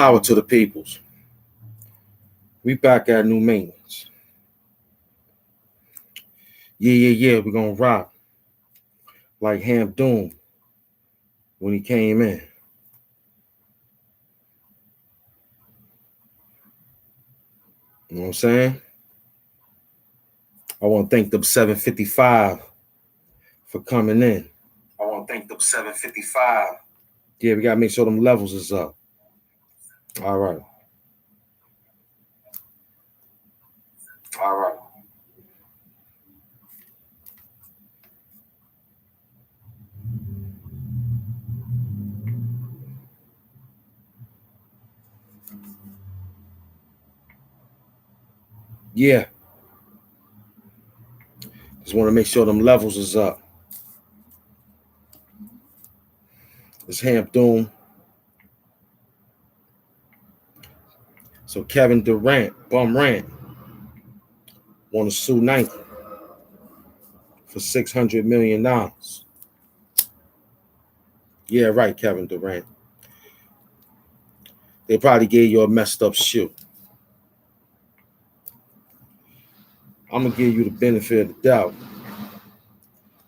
Power to the peoples. We back at new maintenance. Yeah. We're gonna rock like Hamp when he came in. You know what I'm saying? I want to thank the 755 for coming in. I want to thank the 755. Yeah, we gotta make sure them levels is up. All right. Yeah. Just want to make sure them levels is up. It's Hamp Doom. So Kevin Durant, Bumrant, want to sue Nike for $600 million. Yeah, right, Kevin Durant. They probably gave you a messed up shoe. I'm going to give you the benefit of the doubt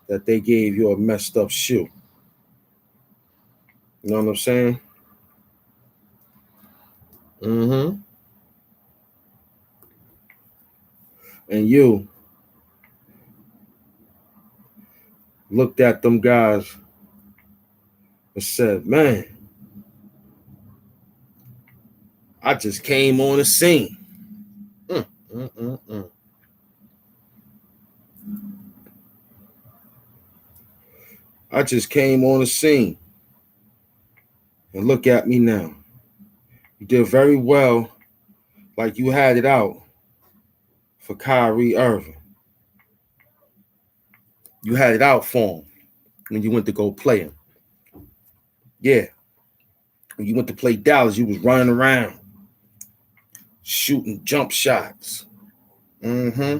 that they gave you a messed up shoe. You know what I'm saying? Mm-hmm. And you looked at them guys and said, man, I just came on the scene. I just came on the scene. And look at me now. You did very well, like you had it out for Kyrie Irving. You had it out for him when you went to go play him. Yeah. When you went to play Dallas, you was running around, shooting jump shots. Mm-hmm.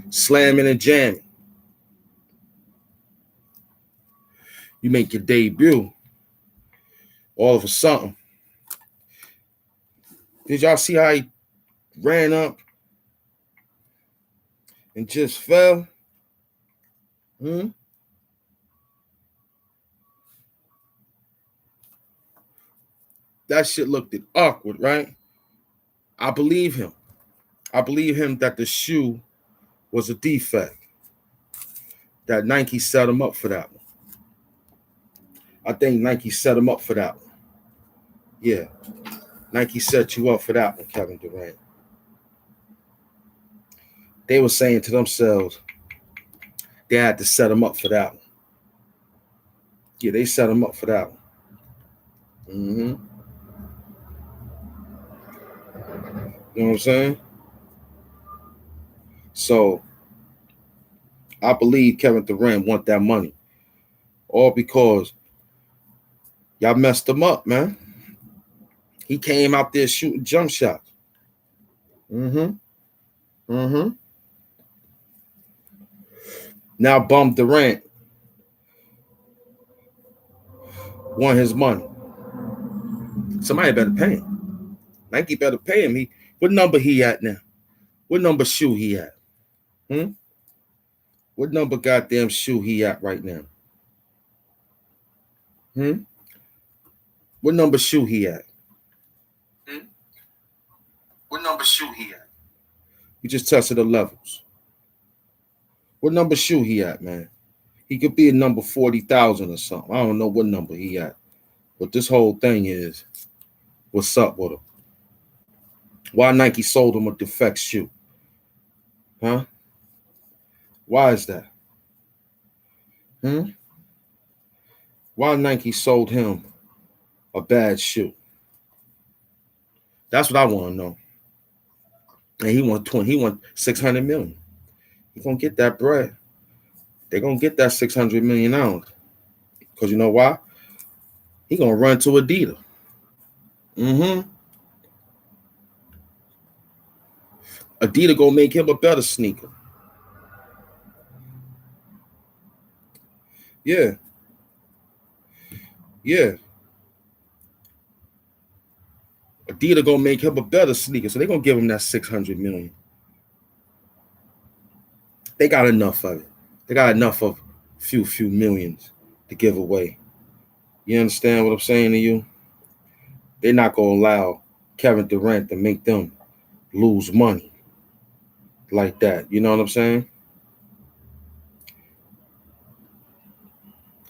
Slamming and jamming. You make your debut. All of a sudden. Did y'all see how he ran up and just fell? That shit looked awkward, right? I believe him. I believe him that the shoe was a defect. That Nike set him up for that one. I think Nike set him up for that one. Yeah. Nike set you up for that one, Kevin Durant. They were saying to themselves, they had to set him up for that one. Yeah, they set him up for that one. Mm-hmm. You know what I'm saying? So, I believe Kevin Durant want that money. All because y'all messed him up, man. He came out there shooting jump shots. Now Bum Durant want his money. Somebody better pay him. Nike better pay him. What number he at now? What number shoe he at? What number goddamn shoe he at right now? What number shoe he at? What number shoe he at? We just tested the levels. What number shoe he at, man? He could be a number 40,000 or something. I don't know what number he at. But this whole thing is, what's up with him? Why Nike sold him a defect shoe? Huh? Why is that? Why Nike sold him a bad shoe? That's what I want to know. And he want 600 million. He gonna get that bread. They're gonna get that 600 million out. Because you know why? He gonna run to Adidas. Adidas gonna make him a better sneaker. Yeah. Yeah. Adidas gonna make him a better sneaker, so they're gonna give him that 600 million. They got enough of it. They got enough of few millions to give away. You understand what I'm saying to you? They're not gonna allow Kevin Durant to make them lose money like that. You know what I'm saying?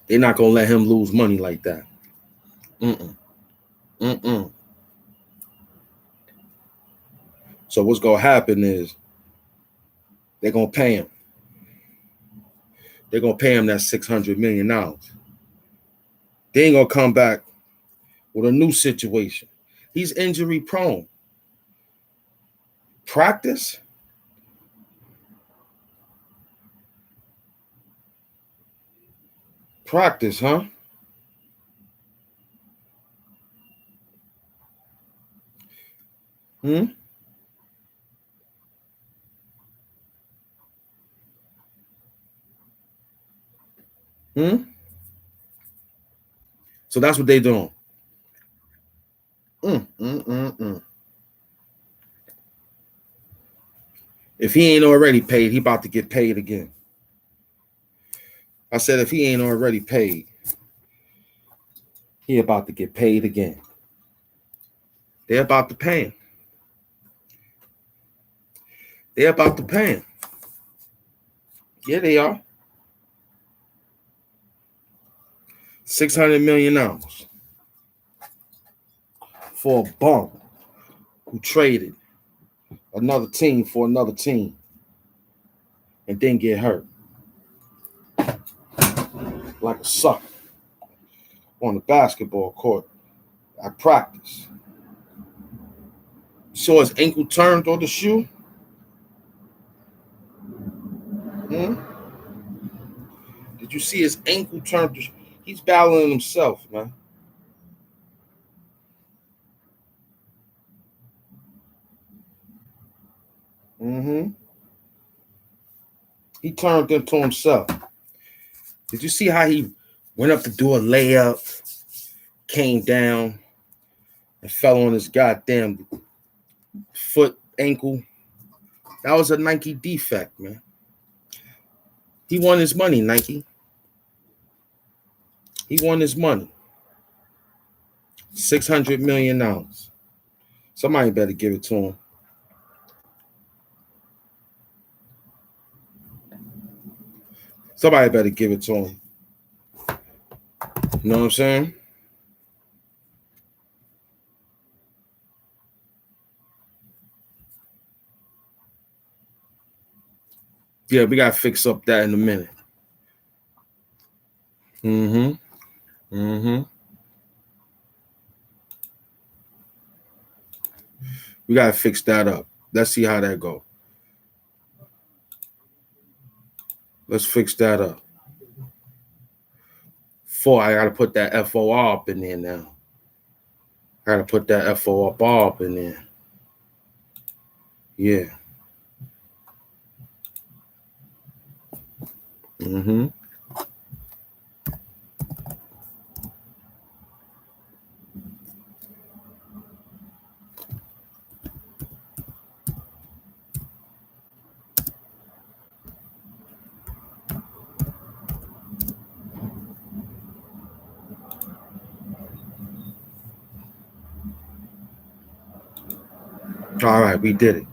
They're not gonna let him lose money like that. Mm-mm. Mm-mm. So what's gonna happen is they're gonna pay him. They're gonna pay him that $600 million. They ain't gonna come back with a new situation. He's injury prone. Practice? Practice, huh? Hmm? Hmm? So that's what they doing. Mm. If he ain't already paid, he about to get paid again. I said if he ain't already paid, he about to get paid again. They're about to pay him. They're about to pay him. Yeah, they are. $600 million for a bum who traded another team for another team and then get hurt like a sucker on the basketball court at practice. Saw his ankle turned on the shoe. Hmm? Did you see his ankle turned? He's battling himself, man. Mm-hmm. He turned into himself. Did you see how he went up to do a layup, came down, and fell on his goddamn foot, ankle? That was a Nike defect, man. He won his money, Nike. He won his money. $600 million. Somebody better give it to him. Somebody better give it to him. You know what I'm saying? Yeah, we gotta fix up that in a minute. Mm-hmm. Mm-hmm. We gotta fix that up. Let's see how that go. Let's fix that up. I gotta put that FOR up in there now. I gotta put that FOR up in there. Yeah. Mm-hmm. All right, we did it.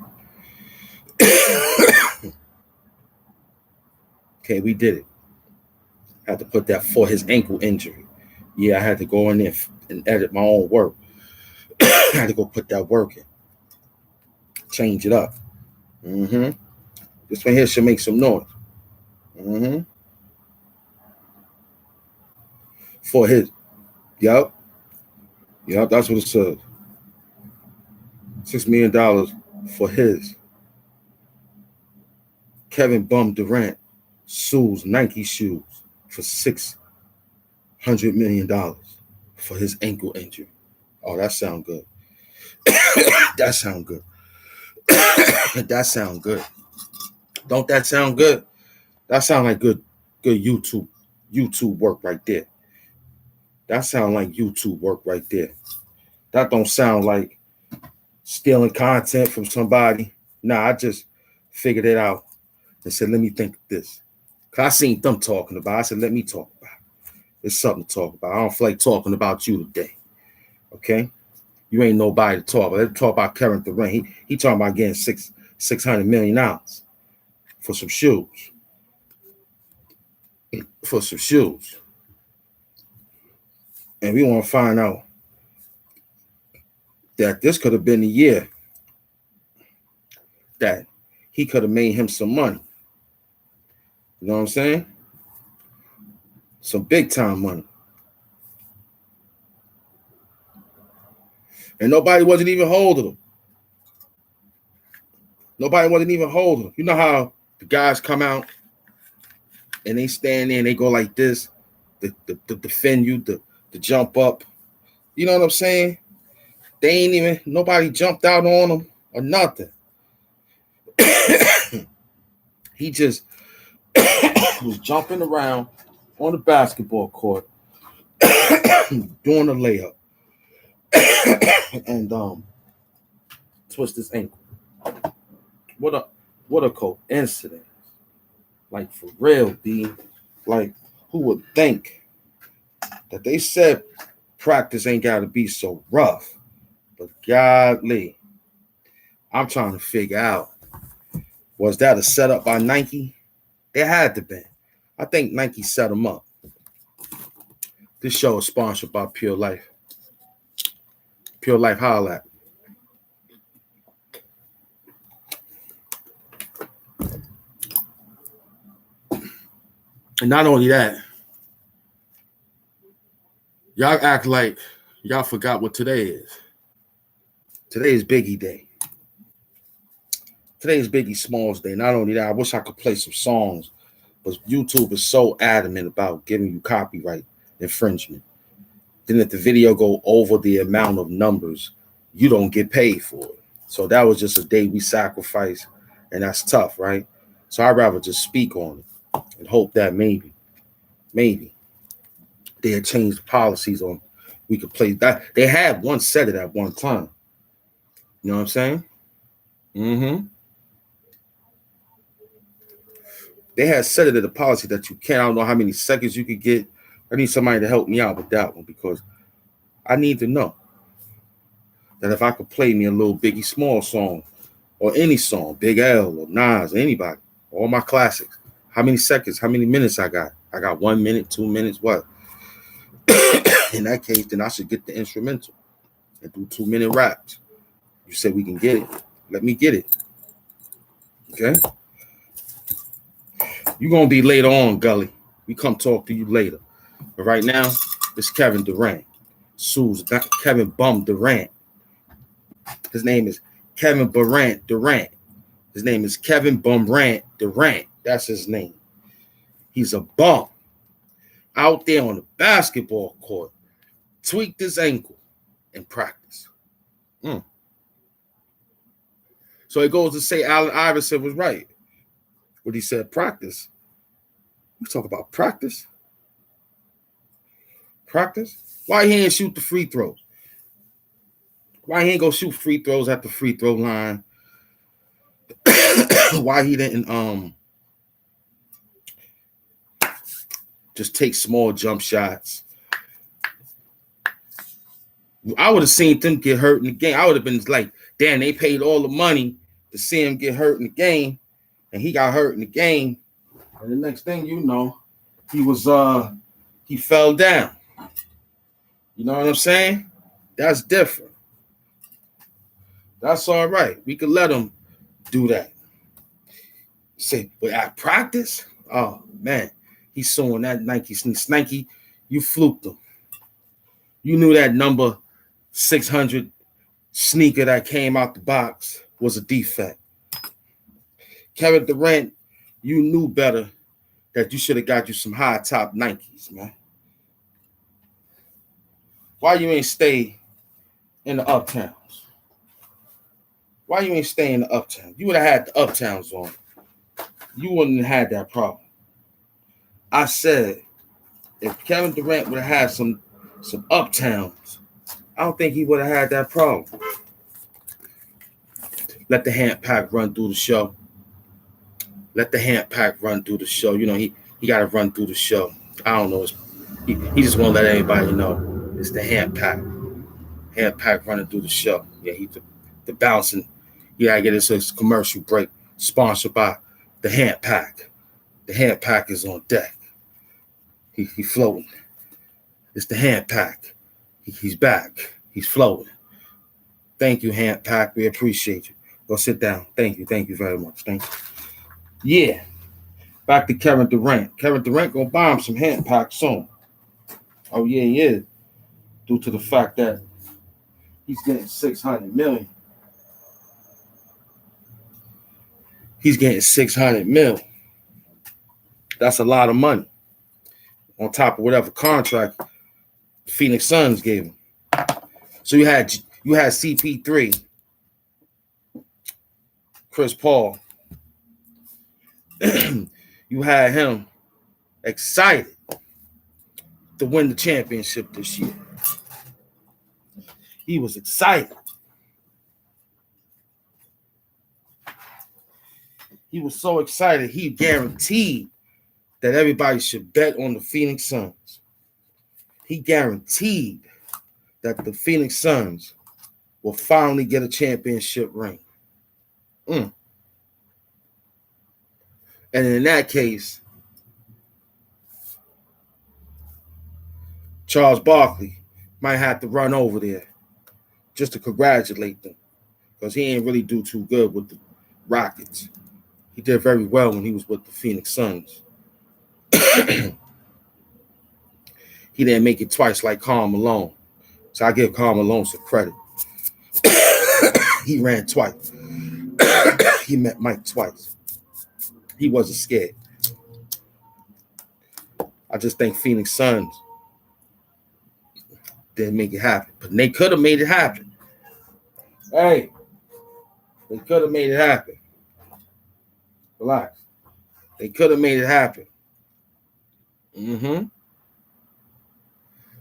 Okay, we did it. I had to put that for his ankle injury. Yeah, I had to go in there and edit my own work. I had to go put that work in, change it up. Mm-hmm. This one here should make some noise. Mm-hmm. For his, yep, yep, that's what it says. $6 million for his. Kevin Bum Durant sues Nike shoes for $600 million for his ankle injury. Oh, that sound good. That sound good. That sound good. Don't that sound good? That sound like good YouTube work right there. That sound like YouTube work right there. That don't sound like stealing content from somebody. Nah, I just figured it out and said, let me think of this. Cause I seen them talking about it. I said, let me talk about it. It's something to talk about. I don't feel like talking about you today. Okay? You ain't nobody to talk about. Let's talk about Kevin Durant. He talking about getting $600 million for some shoes. For some shoes. And we want to find out that this could have been the year that he could have made him some money. You know what I'm saying? Some big time money. And nobody wasn't even holding him. Nobody wasn't even holding him. You know how the guys come out and they stand there and they go like this to defend you, to jump up. You know what I'm saying? They ain't even, nobody jumped out on him or nothing. He just was jumping around on the basketball court doing a layup and twist his ankle. What a coincidence. Like for real, B. Like who would think that they said practice ain't gotta be so rough. But godly, I'm trying to figure out, was that a setup by Nike? It had to be. I think Nike set them up. This show is sponsored by Pure Life. Pure Life, holla at. And not only that, y'all act like y'all forgot what today is. Today is Biggie Day. Today is Biggie Smalls Day. Not only that, I wish I could play some songs, but YouTube is so adamant about giving you copyright infringement. Then if the video go over the amount of numbers, you don't get paid for it. So that was just a day we sacrificed, and that's tough, right? So I'd rather just speak on it and hope that maybe they'll change the policies on we could play that. They had one set it at one time. You know what I'm saying? Mm-hmm. They had set it at a policy that you can't. I don't know how many seconds you could get. I need somebody to help me out with that one because I need to know that if I could play me a little Biggie Small song or any song, Big L or Nas or anybody, all my classics, how many seconds, how many minutes I got? I got 1 minute, 2 minutes, what? In that case, then I should get the instrumental and do 2 minute raps. You said we can get it. Let me get it. Okay? You're going to be later on, Gully. We come talk to you later. But right now, it's Kevin Durant. Sue's Kevin Bum Durant. His name is Kevin Durant. His name is Kevin Bumrant Durant. That's his name. He's a bum. Out there on the basketball court. Tweaked his ankle in practice. So it goes to say Allen Iverson was right. What he said, practice. We talk about practice. Practice? Why he ain't shoot the free throws? Why he ain't go shoot free throws at the free throw line? Why he didn't just take small jump shots? I would have seen them get hurt in the game. I would have been like, damn, they paid all the money to see him get hurt in the game, and he got hurt in the game. And the next thing you know, he fell down. You know what I'm saying? That's different. That's all right. We could let him do that. Say, but at practice, oh man, he's suing that Nike. Nike, you fluked him. You knew that number 600 sneaker that came out the box was a defect. Kevin Durant, you knew better that you should have got you some high top Nikes, man. Why you ain't stay in the uptowns? Why you ain't stay in the uptown? You would have had the uptowns on. You wouldn't have had that problem. I said, if Kevin Durant would have had some some uptowns, I don't think he would have had that problem. Let the Hamp Pack run through the show. Let the Hamp Pack run through the show. You know, he got to run through the show. I don't know. He just want to let everybody know it's the Hamp Pack. Hamp Pack running through the show. Yeah, he's the bouncing. He got to get his commercial break sponsored by the Hamp Pack. The Hamp Pack is on deck. He floating. It's the Hamp Pack. He's back. He's floating. Thank you, Hamp Pack. We appreciate you. Go sit down. Thank you very much. Thank you. Yeah. Back to Kevin Durant. Kevin Durant gonna buy him some Hamp Pack soon. Oh yeah, he is. Due to the fact that he's getting $600 million. He's getting $600 million. That's a lot of money. On top of whatever contract Phoenix Suns gave him. So you had CP3, Chris Paul. You had him excited to win the championship this year. He was excited. He was so excited, he guaranteed that everybody should bet on the Phoenix Suns. He guaranteed that the Phoenix Suns will finally get a championship ring. And in that case, Charles Barkley might have to run over there just to congratulate them, because he ain't really do too good with the Rockets. He did very well when he was with the Phoenix Suns. He didn't make it twice like Karl Malone. So I give Karl Malone some credit. He ran twice. He met Mike twice. He wasn't scared. I just think Phoenix Suns didn't make it happen. But they could have made it happen. Hey, they could have made it happen. Relax. They could have made it happen.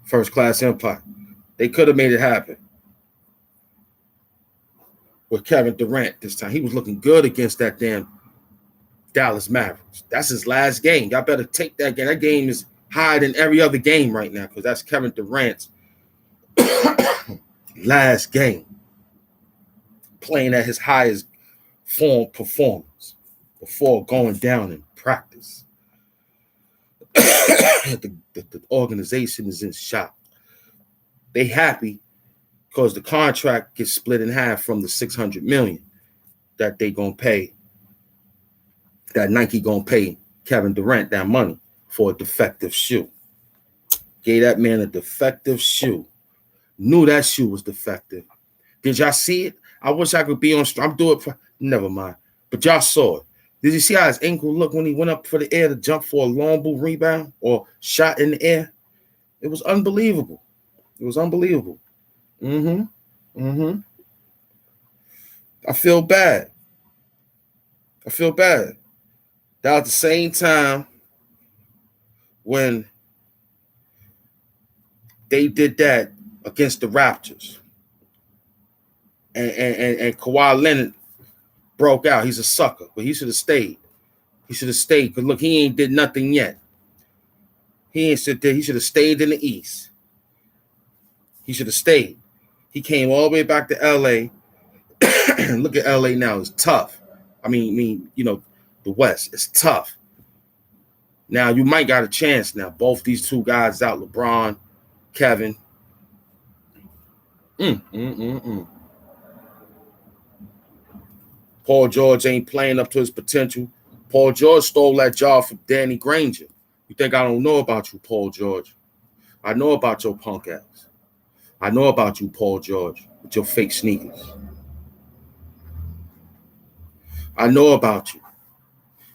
First class empire. They could have made it happen. With Kevin Durant this time. He was looking good against that damn Dallas Mavericks. That's his last game. Y'all better take that game. That game is higher than every other game right now, because that's Kevin Durant's last game. Playing at his highest form performance before going down in practice. The organization is in shock. They happy because the contract gets split in half from the $600 million that they gonna pay, that Nike gonna pay Kevin Durant that money for a defective shoe. Gave that man a defective shoe. Knew that shoe was defective. Did y'all see it? I wish I could be on stream. I'm doing it for, never mind. But y'all saw it. Did you see how his ankle looked when he went up for the air to jump for a long ball rebound or shot in the air? It was unbelievable. It was unbelievable. I feel bad. That was the same time when they did that against the Raptors. And Kawhi Leonard broke out. He's a sucker, but he should have stayed. Because look, he ain't did nothing yet. He ain't sit there. He should have stayed in the East. He should have stayed. He came all the way back to L.A. Look at L.A. now. It's tough. I mean, you know, the West. It's tough. Now, you might got a chance now. Both these two guys out, LeBron, Kevin. Paul George ain't playing up to his potential. Paul George stole that job from Danny Granger. You think I don't know about you, Paul George? I know about your punk ass. I know about you, Paul George, with your fake sneakers. I know about you.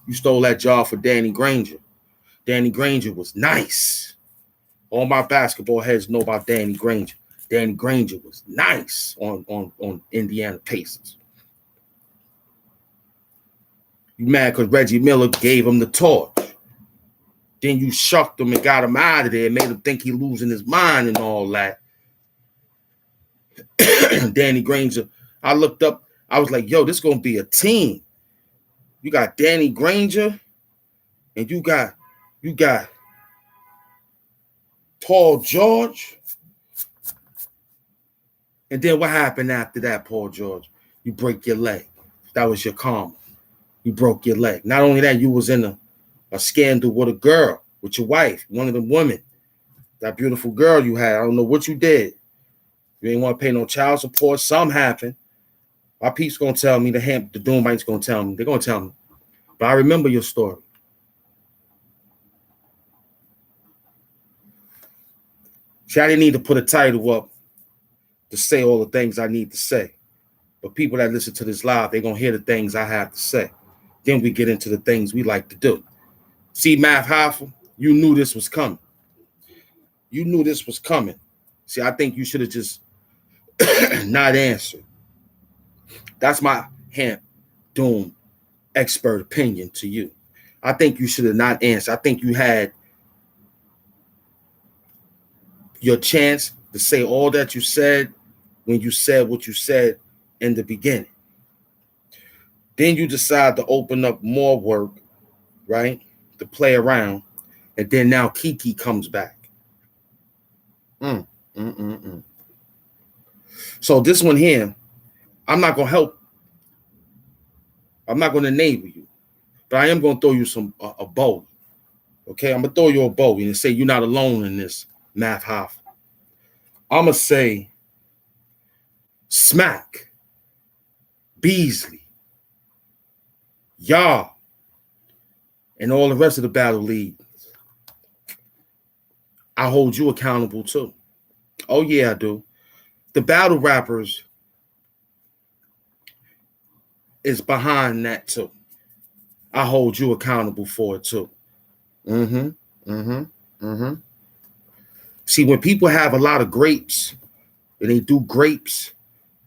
You stole that job for Danny Granger. Danny Granger was nice. All my basketball heads know about Danny Granger. Danny Granger was nice on Indiana Pacers. You mad because Reggie Miller gave him the torch. Then you shucked him and got him out of there, made him think he losing his mind and all that. Danny Granger, I looked up, I was like, yo, this is gonna be a team. You got Danny Granger and you got Paul George. And then what happened after that, Paul George? You break your leg. That was your karma. You broke your leg. Not only that, you was in a scandal with a girl, with your wife, one of the women. That beautiful girl you had. I don't know what you did. You ain't want to pay no child support. Something happened. My peeps gonna tell me, the Doomites gonna tell me. They're gonna tell me. But I remember your story. See, I didn't need to put a title up to say all the things I need to say. But people that listen to this live, they're gonna hear the things I have to say. Then we get into the things we like to do. See, Math Hoffa, you knew this was coming. You knew this was coming. See, I think you should have just not answered. That's my Hamp Doom expert opinion to you. I think you should have not answered. I think you had your chance to say all that you said when you said what you said in the beginning. Then you decide to open up more work, right, to play around, and then now Kiki comes back. So this one here, I'm not going to help. I'm not going to enable you, but I am going to throw you a bow. Okay, I'm going to throw you a bow and say you're not alone in this, Math Hoffa. I'm going to say Smack, Beasley, y'all, and all the rest of the battle leagues. I hold you accountable too. Oh yeah, I do. The battle rappers is behind that too. I hold you accountable for it too. See, when people have a lot of grapes and they do grapes,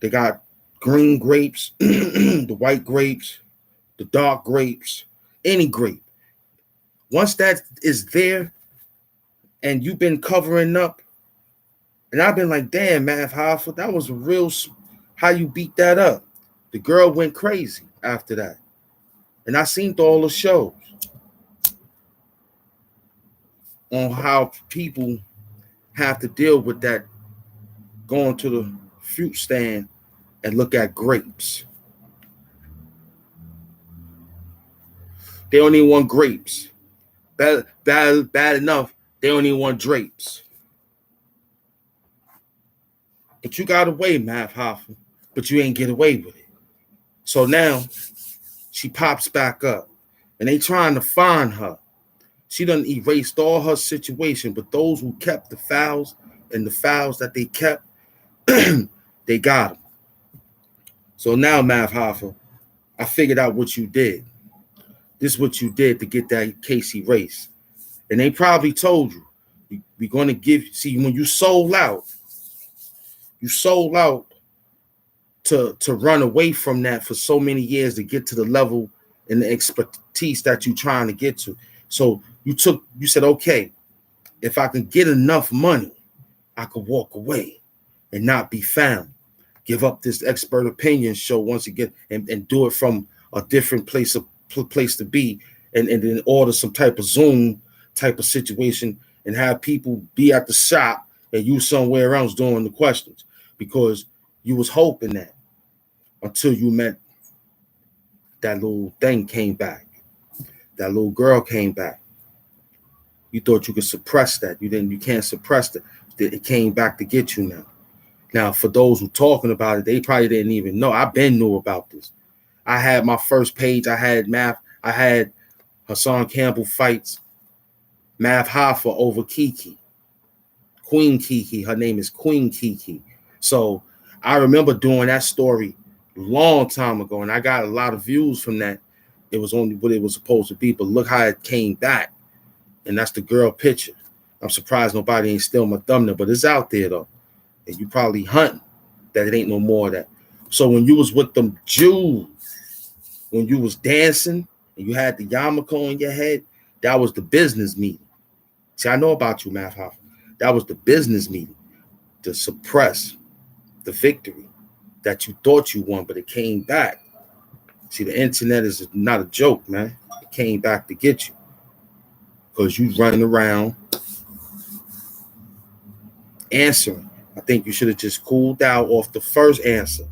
they got green grapes, the white grapes, the dark grapes, any grape. Once that is there and you've been covering up, and I've been like, damn, Math Hoffa, that was real, how you beat that up. The girl went crazy after that. And I seen all the shows on how people have to deal with that, going to the fruit stand and look at grapes. They don't even want grapes. Bad enough, they don't even want drapes. But you got away, Math Hoffa, but you ain't get away with it. So now she pops back up and they trying to find her. She done erased all her situation, but those who kept the files and the files that they kept, they got them. So now, Math Hoffa, I figured out what you did. This is what you did to get that case erased. And they probably told you, we're going to give, see, when you sold out to run away from that for so many years to get to the level and the expertise that you're trying to get to. So you said, okay, if I can get enough money, I could walk away and not be found. Give up this expert opinion show once again and do it from a different place to be and then order some type of Zoom type of situation and have people be at the shop and you somewhere else doing the questions because you was hoping that until you met that little thing came back. That little girl came back. You thought you could suppress that. You can't suppress that. It came back to get you now. Now, for those who talking about it, they probably didn't even know. I been knew about this. I had my first page. I had Math. I had Hassan Campbell fights Math Hoffa over Kiki. Queen Kiki. Her name is Queen Kiki. So I remember doing that story a long time ago, and I got a lot of views from that. It was only what it was supposed to be, but look how it came back. And that's the girl picture. I'm surprised nobody ain't steal my thumbnail, but it's out there though. And you probably hunting that it ain't no more of that. So when you was with them Jews, when you was dancing and you had the yarmulke on your head, that was the business meeting. See, I know about you, Math Hoffa. That was the business meeting to suppress the victory that you thought you won, but it came back. See, the internet is not a joke, man. It came back to get you because you running around answering. I think you should have just cooled out off the first answer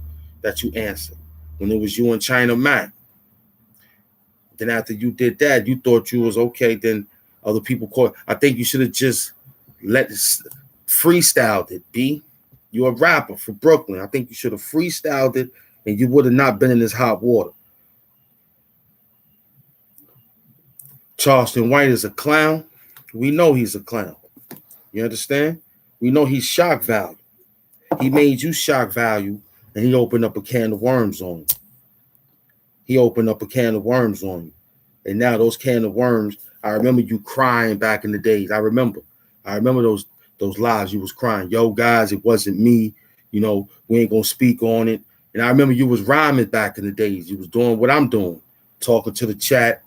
that you answered when it was you and China Mac. Then after you did that, you thought you was okay. Then other people called. I think you should have just freestyled it, B. You're a rapper for Brooklyn. I think you should have freestyled it and you would have not been in this hot water. Charleston White is a clown. We know he's a clown. You understand? We know he's shock value. He made you shock value and he opened up a can of worms on you. He opened up a can of worms on you. And now those can of worms, I remember you crying back in the days. I remember those lives you was crying. Yo, guys, it wasn't me. You know, we ain't gonna speak on it. And I remember you was rhyming back in the days. You was doing what I'm doing, talking to the chat.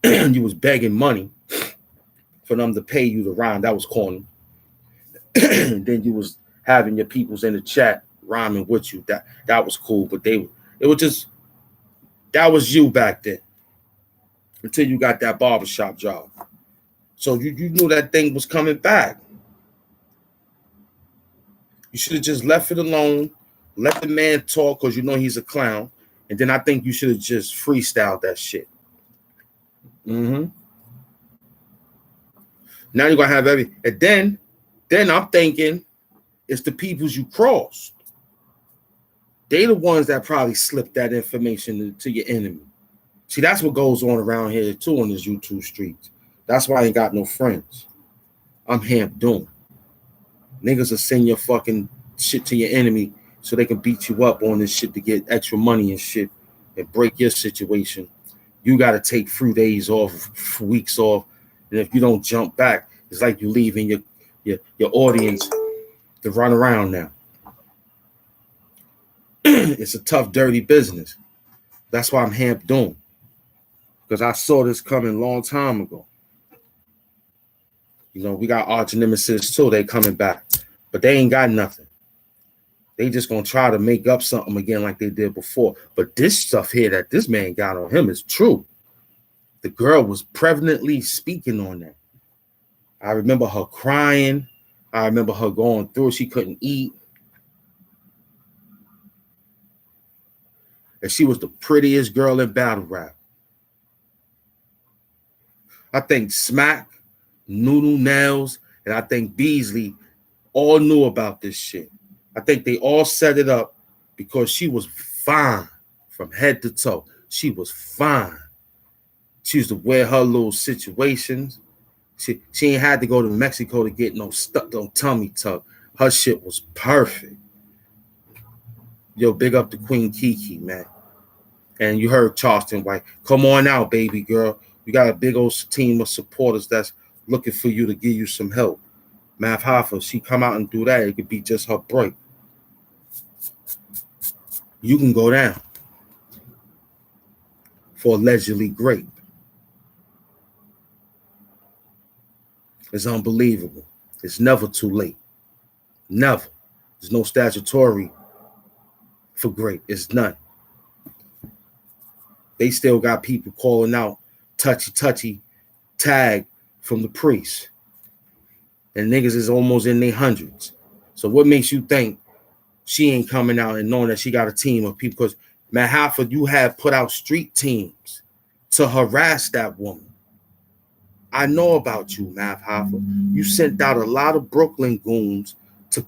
You was begging money for them to pay you to rhyme. That was corny. And then you was having your peoples in the chat rhyming with you. That was cool. But it was just, that was you back then. Until you got that barbershop job. So you knew that thing was coming back. You should have just left it alone, let the man talk because you know he's a clown. And then I think you should have just freestyled that shit. Now you're going to have and then I'm thinking it's the peoples you crossed. They the ones that probably slipped that information to your enemy. See, that's what goes on around here too on this YouTube streets. That's why I ain't got no friends. I'm Hamp Doom. Niggas will send your fucking shit to your enemy so they can beat you up on this shit to get extra money and shit and break your situation. You got to take few days off, weeks off. And if you don't jump back, it's like you leaving your audience to run around now. It's a tough, dirty business. That's why I'm Hamp Doom. Because I saw this coming a long time ago. You know, we got arch nemesis too. They coming back. But they ain't got nothing. They just going to try to make up something again like they did before. But this stuff here that this man got on him is true. The girl was prevalently speaking on that. I remember her crying. I remember her going through it. She couldn't eat. And she was the prettiest girl in battle rap. I think Smack, Noodle Nails, and I think Beasley all knew about this shit. I think they all set it up because she was fine from head to toe. She was fine. She used to wear her little situations. She ain't had to go to Mexico to get no tummy tuck. Her shit was perfect. Yo, big up to Queen Kiki, man. And you heard Charleston White. Come on out, baby girl. You got a big old team of supporters that's looking for you to give you some help. Math Hoffa, she come out and do that, it could be just her break. You can go down for allegedly grape. It's unbelievable. It's never too late. Never. There's no statutory for grape. It's none. They still got people calling out touchy tag from the priest. And niggas is almost in their hundreds. So what makes you think she ain't coming out and knowing that she got a team of people? Because Matt Halford, you have put out street teams to harass that woman. I know about you, Matt Halford. You sent out a lot of Brooklyn goons to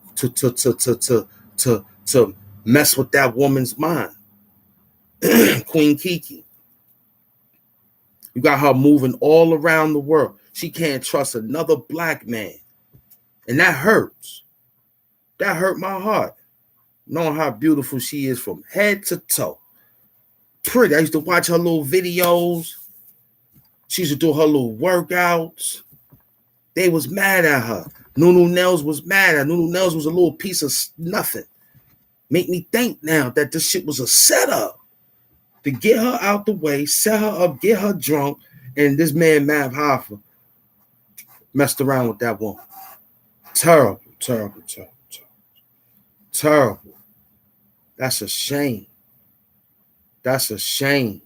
mess with that woman's mind. Queen Kiki. You got her moving all around the world. She can't trust another black man. And that hurts. That hurt my heart. Knowing how beautiful she is from head to toe. Pretty. I used to watch her little videos. She used to do her little workouts. They was mad at her. Nunu Nels was mad at her. Nunu Nels was a little piece of nothing. Make me think now that this shit was a setup to get her out the way, set her up, get her drunk, and this man, Mav Hoffa, Messed around with that woman. Terrible, terrible, terrible, terrible. Terrible. That's a shame. That's a shame.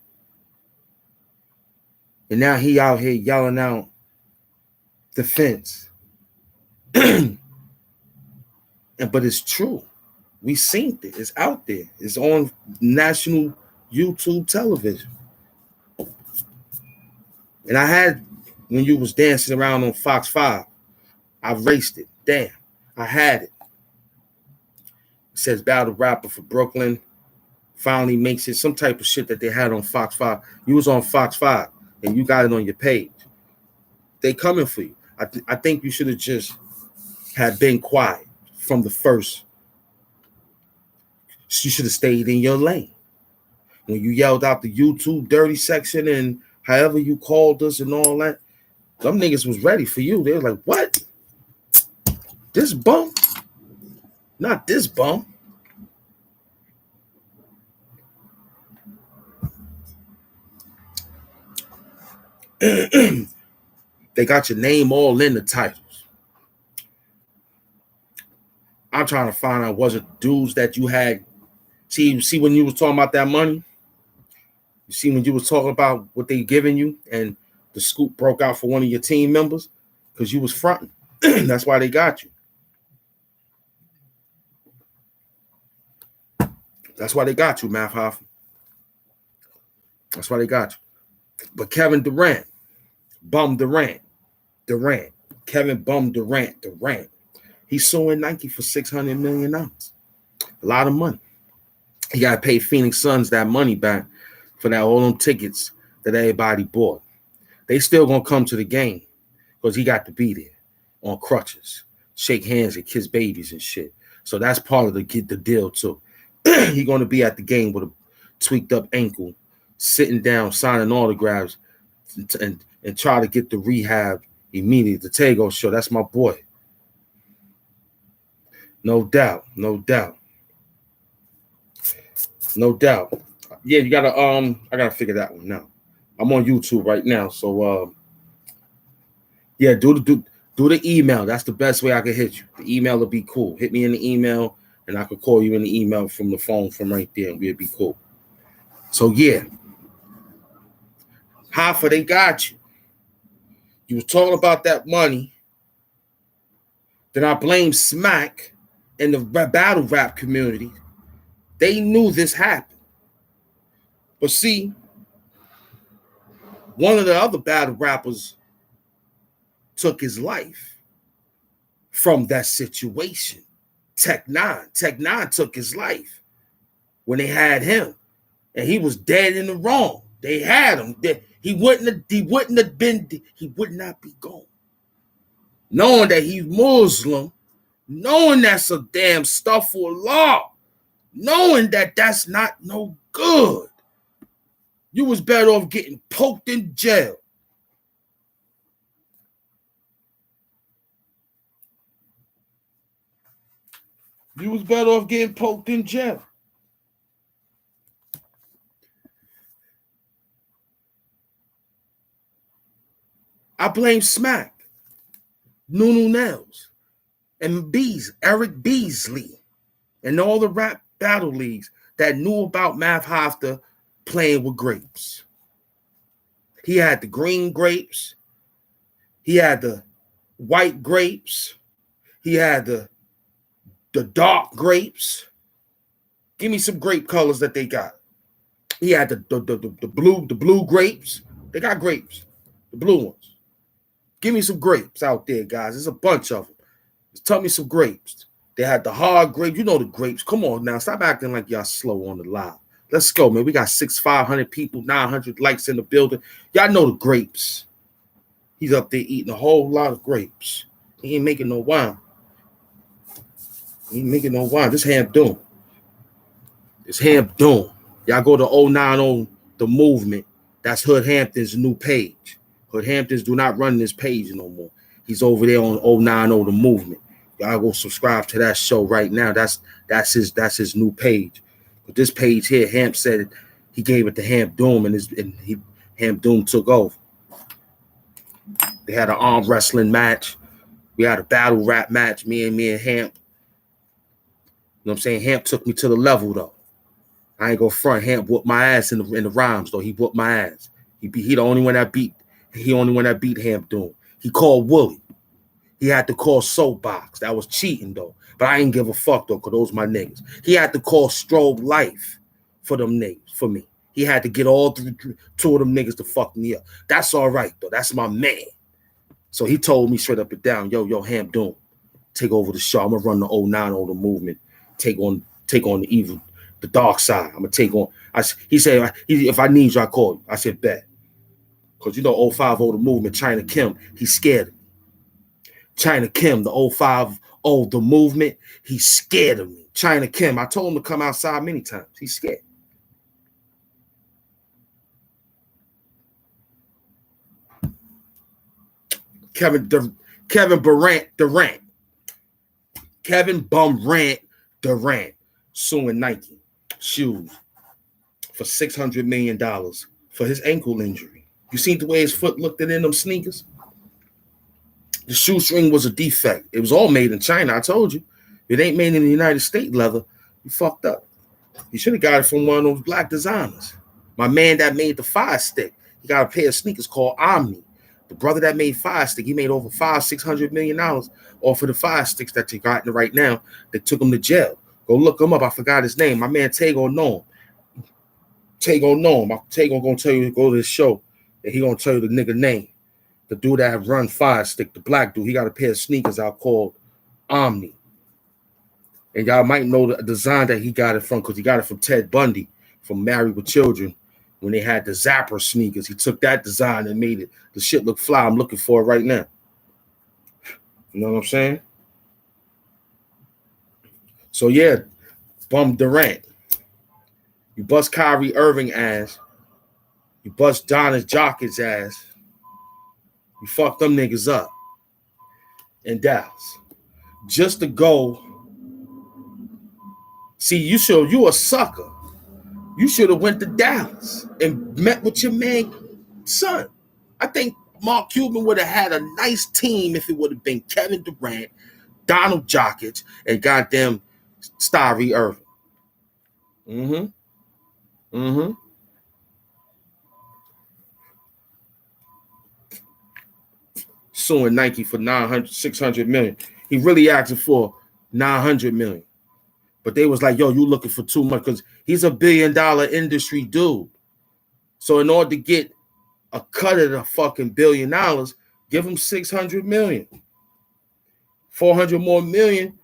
And now he out here yelling out defense. But it's true. We seen it. It's out there. It's on national YouTube television. And I had, when you was dancing around on Fox 5, I raced it. Damn. I had it. It says battle rapper for Brooklyn finally makes it, some type of shit that they had on Fox 5. You was on Fox 5 and you got it on your page. They coming for you. I think you should have just had been quiet from the first. You should have stayed in your lane. When you yelled out the YouTube dirty section and however you called us and all that, some niggas was ready for you. They were like, what? This bum? Not this bum. They got your name all in the titles. I'm trying to find out, was it dudes that you had? See when you was talking about that money? You see when you was talking about what they giving you and the scoop broke out for one of your team members because you was fronting. That's why they got you. That's why they got you, Math Hoffman. That's why they got you. But Kevin Durant, Bum Durant, Kevin Bum Durant, he's suing Nike for $600 million. A lot of money. He got to pay Phoenix Suns that money back for that all them tickets that everybody bought. They still gonna come to the game because he got to be there on crutches, shake hands and kiss babies and shit. So that's part of the deal too. He gonna be at the game with a tweaked up ankle, sitting down, signing autographs, and try to get the rehab immediately. The Tego show, that's my boy. No doubt. Yeah, you gotta I gotta figure that one out. I'm on YouTube right now, so yeah, do the email. That's the best way I can hit you. The email will be cool. Hit me in the email, and I could call you in the email from the phone from right there, and we'll be cool. So yeah, Hoffa, they got you. You was talking about that money. Then I blame Smack and the battle rap community. They knew this happened. But see, one of the other battle rappers took his life from that situation. Tech Nine took his life when they had him, and he was dead in the wrong. They had him. He would not be gone. Knowing that he's Muslim, knowing that's a damn stufful law, knowing that that's not no good. You was better off getting poked in jail. You was better off getting poked in jail. I blame Smack, Nunu Nails, and Eric Beasley, and all the rap battle leagues that knew about Math Hoffa playing with grapes. He had the green grapes. He had the white grapes. He had the dark grapes. Give me some grape colors that they got. He had the blue grapes. They got grapes, the blue ones. Give me some grapes out there, guys. There's a bunch of them. Just tell me some grapes. They had the hard grapes. You know the grapes. Come on now. Stop acting like y'all slow on the live. Let's go, man. We got 500 people, 900 likes in the building. Y'all know the grapes. He's up there eating a whole lot of grapes. He ain't making no wine. This Hamp Doom. Y'all go to 090 The Movement. That's Hood Hampton's new page. Hood Hamptons do not run this page no more. He's over there on 090 The Movement. Y'all go subscribe to that show right now. That's his new page. But this page here, Hamp said he gave it to Hamp Doom, and Hamp Doom took over. They had an arm wrestling match. We had a battle rap match, me and Hamp. You know what I'm saying? Hamp took me to the level, though. I ain't gonna front. Hamp whooped my ass in the rhymes, though. He whooped my ass. He the only one that beat. He only one that beat Hamp doing. He called Wooly. He had to call Soapbox. That was cheating, though. But I ain't give a fuck, though, because those my niggas. He had to call Strobe Life for them niggas, for me. He had to get all two of them niggas to fuck me up. That's all right, though. That's my man. So he told me straight up and down, yo, Hamp Doom, take over the show. I'm gonna run the 09 older movement, take on the evil, the dark side. I'm gonna take on. He said, if I need you, I call you. I said, bet. Because you know, 05 older movement, China Kim, he's scared of me. China Kim, the 05 older movement, he's scared of me. China Kim, I told him to come outside many times. He's scared. Kevin Bumrant Durant suing Nike shoes for $600 million for his ankle injury. You seen the way his foot looked in them sneakers? The shoestring was a defect. It was all made in China. I told you. If it ain't made in the United States leather, you fucked up. You should have got it from one of those black designers. My man that made the Fire Stick, he got a pair of sneakers called Omni. The brother that made Fire Stick, he made over $600 million off of the Fire Sticks that you got right now. They took him to jail. Go look him up. I forgot his name. My man Tego know him. Tego know him. Tego gonna tell you to go to his show, and he gonna tell you the nigga name. The dude that run Fire Stick, the black dude, he got a pair of sneakers out called Omni. And y'all might know the design that he got it from, because he got it from Ted Bundy, from Married with Children, when they had the Zapper sneakers. He took that design and made it. The shit look fly. I'm looking for it right now. You know what I'm saying? So yeah, bum Durant. You bust Kyrie Irving ass. You bust Donis Jokic ass. You fuck them niggas up in Dallas. Just to go. See, you a sucker. You should have went to Dallas and met with your man, son. I think Mark Cuban would have had a nice team if it would have been Kevin Durant, Donald Jokic, and goddamn Kyrie Irving. Suing Nike for $600 million. He really asking for $900 million. But they was like, yo, you looking for too much, because he's a $1 billion industry dude. So in order to get a cut of the fucking $1 billion, give him $600 million. 400 more million,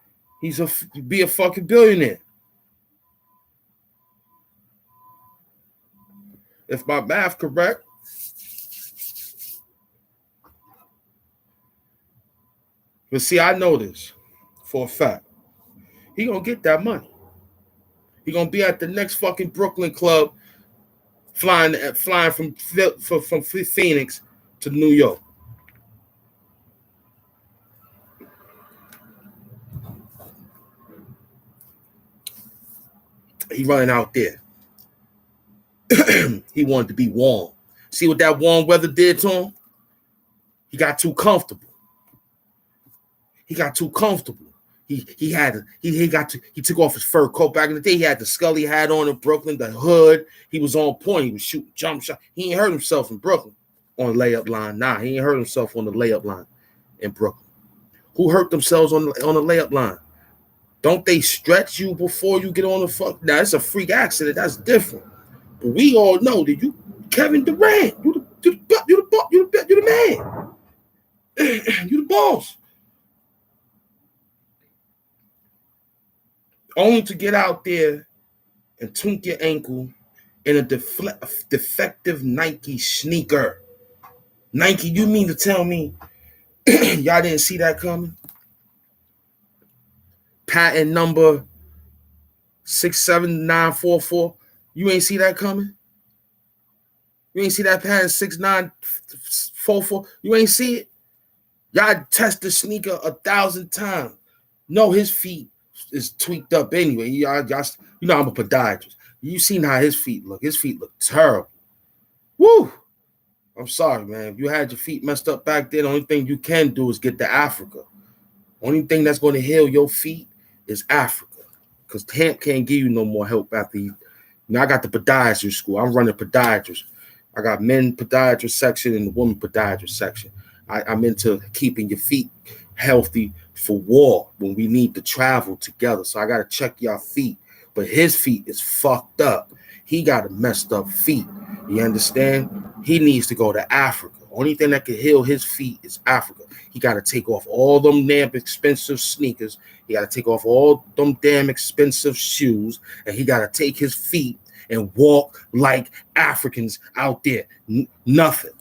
be a fucking billionaire. If my math correct. But see, I know this for a fact. He gonna get that money. He gonna be at the next fucking Brooklyn club, flying from Phoenix to New York. He running out there. He wanted to be warm. See what that warm weather did to him? He got too comfortable. He took off his fur coat. Back in the day, he had the Scully hat on in Brooklyn, the hood. He was on point. He was shooting jump shot. He ain't hurt himself in Brooklyn on the layup line. Nah, he ain't hurt himself on the layup line in Brooklyn. Who hurt themselves on the layup line? Don't they stretch you before you get on the fuck? Now, it's a freak accident. That's different. But we all know that you, Kevin Durant, you the man. You the boss. Only to get out there and tweak your ankle in a defective Nike sneaker. Nike, you mean to tell me y'all didn't see that coming? Patent number 67944. You ain't see that coming? You ain't see that patent 6944? You ain't see it? Y'all test the sneaker 1,000 times. No, his feet is tweaked up anyway. Y'all, you know I'm a podiatrist. You seen how his feet look. His feet look terrible. Woo! I'm sorry, man. If you had your feet messed up back then, the only thing you can do is get to Africa. Only thing that's going to heal your feet is Africa. Because Hamp can't give you no more help after you. Now I got the podiatry school. I'm running podiatrist. I got men podiatrist section and the woman podiatrist section. I'm into keeping your feet healthy for war when we need to travel together. So I got to check your feet. But his feet is fucked up. He got a messed up feet. You understand? He needs to go to Africa. Only thing that can heal his feet is Africa. He got to take off all them damn expensive sneakers. He got to take off all them damn expensive shoes. And he got to take his feet and walk like Africans out there. Nothing.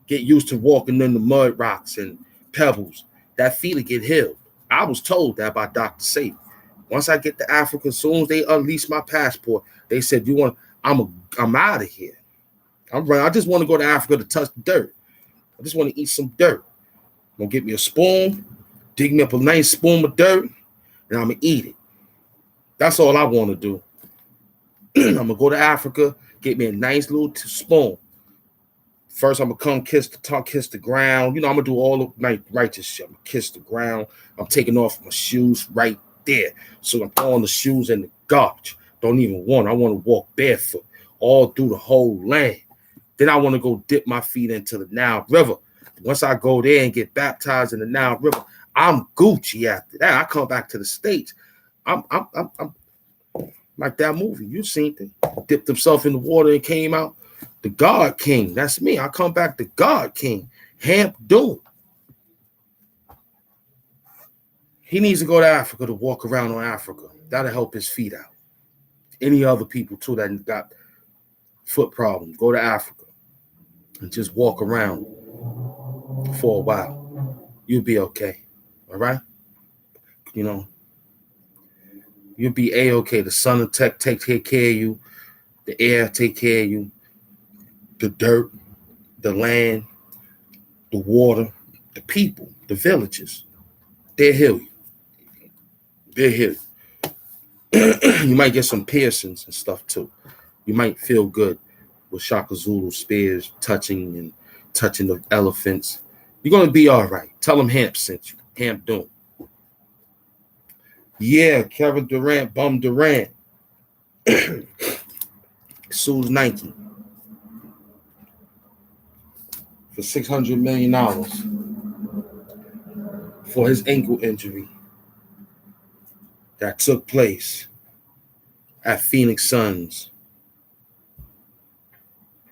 Get used to walking in the mud rocks and pebbles. That feet will get healed. I was told that by Dr. Safe. Once I get to Africa, as soon as they unleash my passport, they said, I'm out of here. I just want to go to Africa to touch the dirt. I just want to eat some dirt. I'm going to get me a spoon, dig me up a nice spoon of dirt, and I'm going to eat it. That's all I want to do. I'm going to go to Africa, get me a nice little spoon. First, I'm going to come kiss the ground. I'm going to do all the like righteous shit. I'm going to kiss the ground. I'm taking off my shoes right there. So I'm throwing the shoes in the garbage. Don't even I want to walk barefoot all through the whole land. Then I want to go dip my feet into the Nile River. Once I go there and get baptized in the Nile River, I'm Gucci after that. I come back to the States. I'm like that movie. You seen it. Dipped himself in the water and came out. The God King. That's me. I come back the God King. Hamp Doom. He needs to go to Africa to walk around on Africa. That'll help his feet out. Any other people too that got foot problems, go to Africa and just walk around for a while. You'll be okay. All right? You'll be A-okay. The sun will take care of you. The air take care of you. The dirt, the land, the water, the people, the villages. They'll heal you. They'll heal you. You might get some piercings and stuff too. You might feel good with Shaka Zulu spears touching the elephants. You're going to be all right. Tell them Hamp sent you. Hamp Doom. Yeah, Kevin Durant, Durant. Sues Nike for $600 million for his ankle injury that took place at Phoenix Suns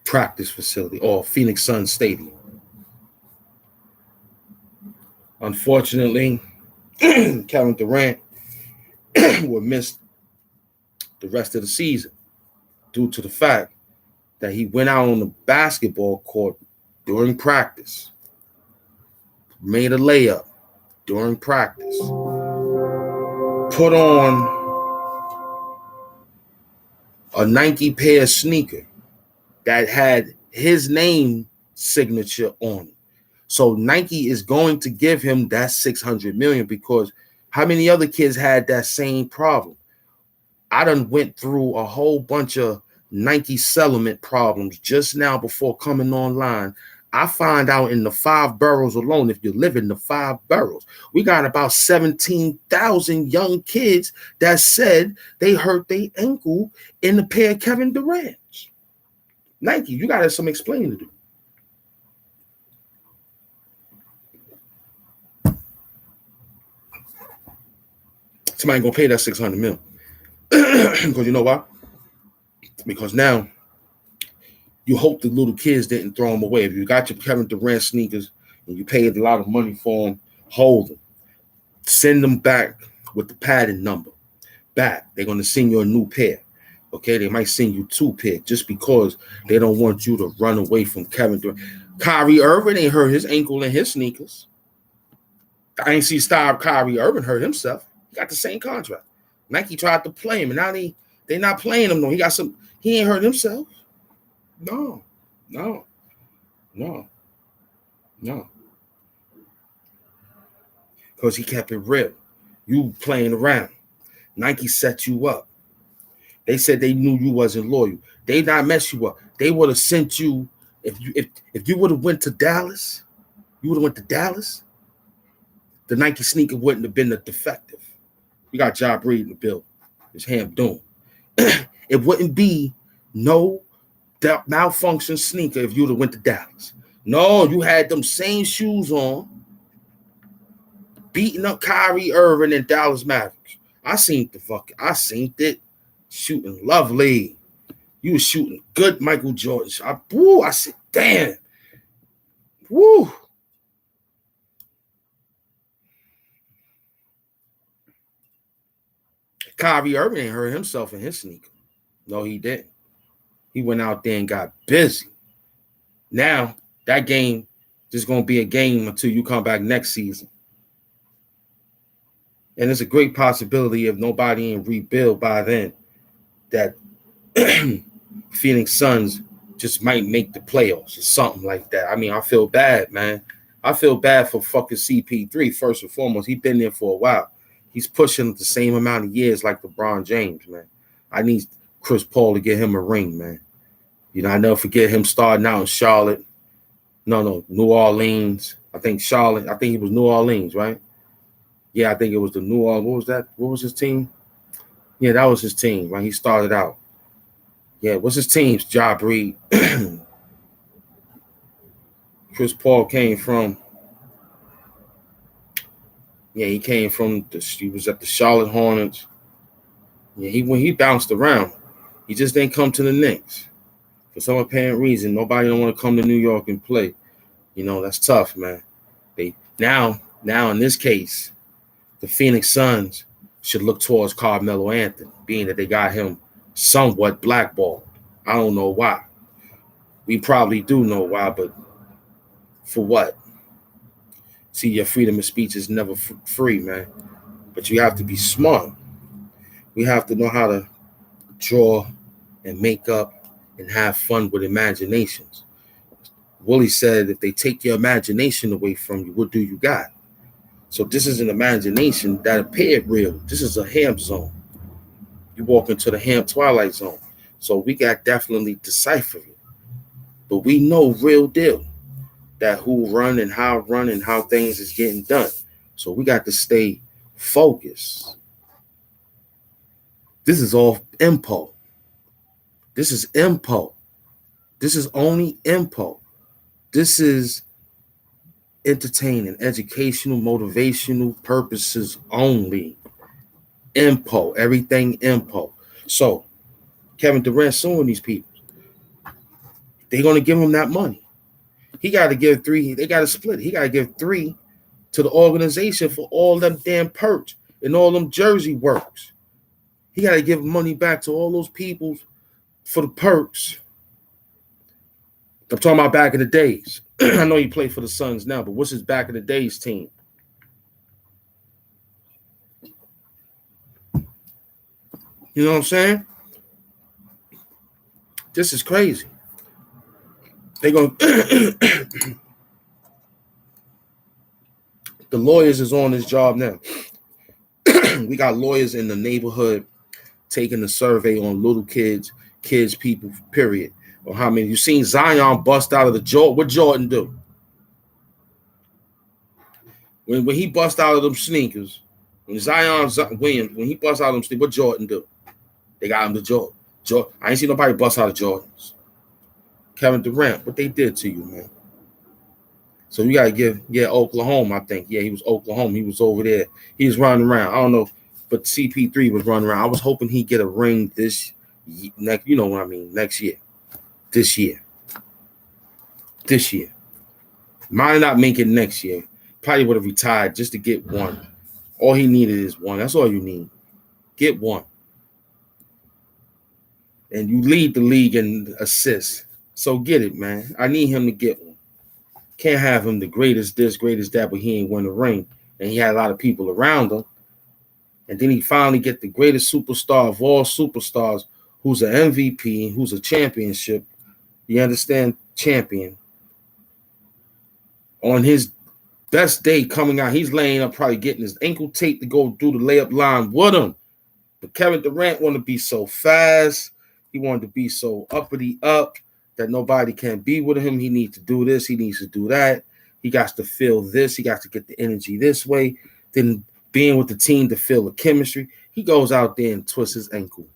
practice facility or Phoenix Suns Stadium. Unfortunately, Kevin Durant will miss the rest of the season due to the fact that he went out on the basketball court during practice, made a layup during practice, put on a Nike pair of sneaker that had his name signature on it. So Nike is going to give him that $600 million because how many other kids had that same problem? I done went through a whole bunch of Nike settlement problems just now before coming online. I find out in the 5 boroughs alone, if you live in the 5 boroughs, we got about 17,000 young kids that said they hurt their ankle in the pair of Kevin Durant's. Nike, you got some explaining to do. Somebody gonna pay that $600 million. Because you know why? Because now you hope the little kids didn't throw them away. If you got your Kevin Durant sneakers and you paid a lot of money for them, hold them. Send them back with the pattern number. Back. They're going to send you a new pair. Okay? They might send you 2 pairs just because they don't want you to run away from Kevin Durant. Kyrie Irving ain't hurt his ankle in his sneakers. I ain't see Kyrie Irving hurt himself. He got the same contract. Nike tried to play him, and now they not playing him. No, he ain't hurt himself. No. Because he kept it real. You playing around. Nike set you up. They said they knew you wasn't loyal. They not mess you up. They would have sent you If you would have went to Dallas, the Nike sneaker wouldn't have been a defective. You got job reading the bill. It's Hamp doing. It wouldn't be no malfunction sneaker if you would have went to Dallas. No, you had them same shoes on, beating up Kyrie Irving and Dallas Mavericks. I seen it shooting lovely. You was shooting good Michael Jordan. I said, damn. Woo. Kyrie Irving ain't hurt himself in his sneaker. No, he didn't. He went out there and got busy. Now, that game just going to be a game until you come back next season. And it's a great possibility if nobody ain't rebuild by then that Phoenix Suns just might make the playoffs or something like that. I mean, I feel bad, man. I feel bad for fucking CP3, first and foremost. He's been there for a while. He's pushing the same amount of years like LeBron James, man. I need Chris Paul to get him a ring, man. You know, I never forget him starting out in Charlotte. No, New Orleans. I think he was New Orleans, right? Yeah, I think it was the New Orleans. What was that? What was his team? Yeah, that was his team when he started out. Yeah, what's his team's job read? Chris Paul came from. Yeah, he came from he was at the Charlotte Hornets. Yeah, he bounced around. He just didn't come to the Knicks. For some apparent reason, nobody don't want to come to New York and play. You know, that's tough, man. Now in this case, the Phoenix Suns should look towards Carmelo Anthony, being that they got him somewhat blackballed. I don't know why. We probably do know why, but for what? See, your freedom of speech is never free, man. But you have to be smart. We have to know how to draw and make up and have fun with imaginations. Willie said, if they take your imagination away from you, what do you got? So this is an imagination that appeared real. This is a Hamp zone. You walk into the Hamp Twilight Zone. So we got definitely decipher it. But we know real deal that who run and how things is getting done. So we got to stay focused. This is all impulse. This is impulse. This is only impulse. This is entertaining, educational, motivational purposes only. Impulse, everything impulse. So Kevin Durant suing these people. They're going to give him that money. He got to give 3. They got to split it. He got to give 3 to the organization for all them damn perks and all them jersey works. He got to give money back to all those people for the perks. I'm talking about back in the days. I know he played for the Suns now, but what's his back in the days team? You know what I'm saying? This is crazy. They're going to... The lawyers is on this job now. We got lawyers in the neighborhood taking a survey on little kids, people, period. Or how many. You seen Zion bust out of the Jordan. What Jordan do? When he bust out of them sneakers, when Zion Williams, when he bust out of them sneakers, what Jordan do? They got him the Jordan. I ain't seen nobody bust out of Jordans. Kevin Durant, what they did to you, man. So you got to give, Oklahoma, I think. Yeah, he was Oklahoma. He was over there. He was running around. I don't know, but CP3 was running around. I was hoping he'd get a ring next year. This year. Might not make it next year. Probably would have retired just to get one. All he needed is one. That's all you need. Get one. And you lead the league in assists. So get it, man. I need him to get one. Can't have him the greatest this, greatest that, but he ain't win a ring. And he had a lot of people around him. And then he finally get the greatest superstar of all superstars, who's an MVP, who's a championship. You understand? Champion. On his best day coming out, he's laying up, probably getting his ankle taped to go through the layup line with him. But Kevin Durant wanted to be so fast. He wanted to be so uppity up. that nobody can be with him. He needs to do this. He needs to do that. He got to feel this. He got to get the energy this way. Then being with the team to feel the chemistry. He goes out there and twists his ankle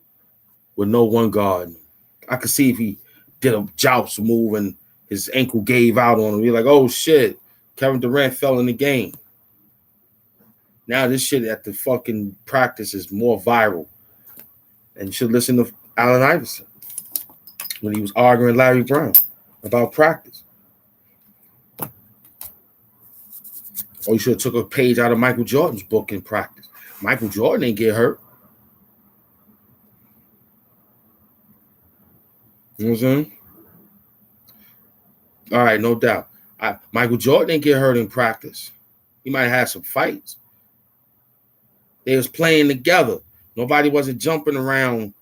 with no one guard. I could see if he did a joust move and his ankle gave out on him. You're like, oh shit, Kevin Durant fell in the game. Now this shit at the fucking practice is more viral. And you should listen to Allen Iverson when he was arguing Larry Brown about practice. Or you should have took a page out of Michael Jordan's book in practice. Michael Jordan ain't get hurt. You know what I'm saying? All right, no doubt. Michael Jordan didn't get hurt in practice. He might have had some fights. They was playing together. Nobody wasn't jumping around.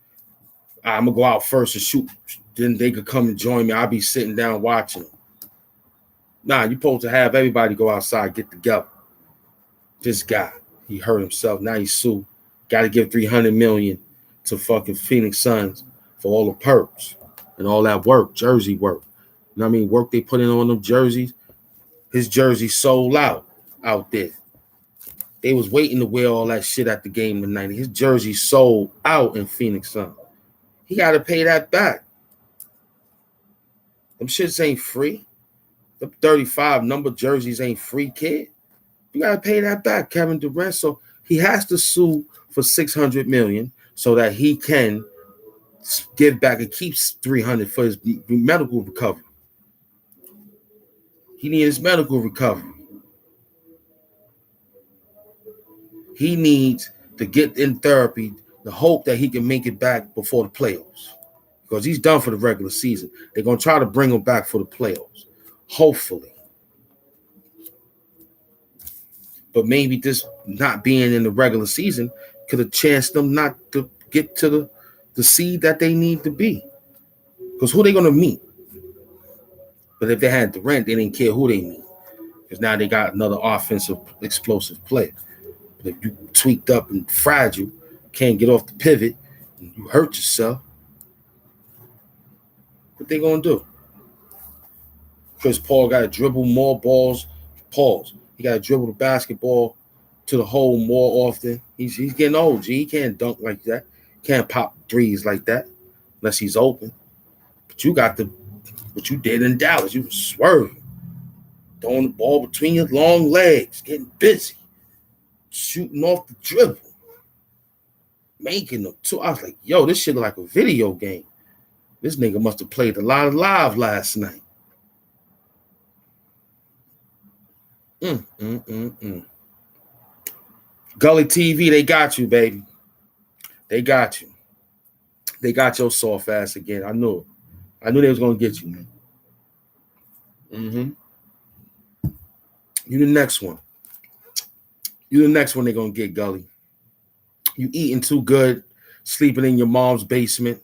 I'm going to go out first and shoot. Then they could come and join me. I'll be sitting down watching them. Nah, you're supposed to have everybody go outside, get together. This guy, he hurt himself. Now he's sued. Got to give $300 million to fucking Phoenix Suns for all the perks and all that work, jersey work. You know what I mean? Work they put in on them jerseys. His jersey sold out there. They was waiting to wear all that shit at the game tonight. His jersey sold out in Phoenix Suns. He got to pay that back. Them shits ain't free. The 35 number jerseys ain't free, kid. You got to pay that back, Kevin Durant. So he has to sue for $600 million so that he can give back and keeps $300 for his medical recovery. He needs his medical recovery. He needs to get in therapy to hope that he can make it back before the playoffs. Because he's done for the regular season. They're going to try to bring him back for the playoffs. Hopefully. But maybe this not being in the regular season could have chanced them not to get to the seed that they need to be. Because who they going to meet? But if they had Durant, they didn't care who they meet. Because now they got another offensive explosive player. But if you tweaked up and fragile, can't get off the pivot, and you hurt yourself, what they going to do? Chris Paul got to dribble more balls. Pause. He got to dribble the basketball to the hole more often. He's getting old, G. He can't dunk like that. Can't pop threes like that unless he's open. But you got what you did in Dallas. You were swerving. Throwing the ball between your long legs. Getting busy. Shooting off the dribble. Making them too. I was like, yo, this shit look like a video game. This nigga must have played a lot of live last night. Gully TV, they got you, baby. They got you. They got your soft ass again. I knew it. I knew they was going to get you, man. You the next one. You the next one they're going to get, Gully. You eating too good, sleeping in your mom's basement.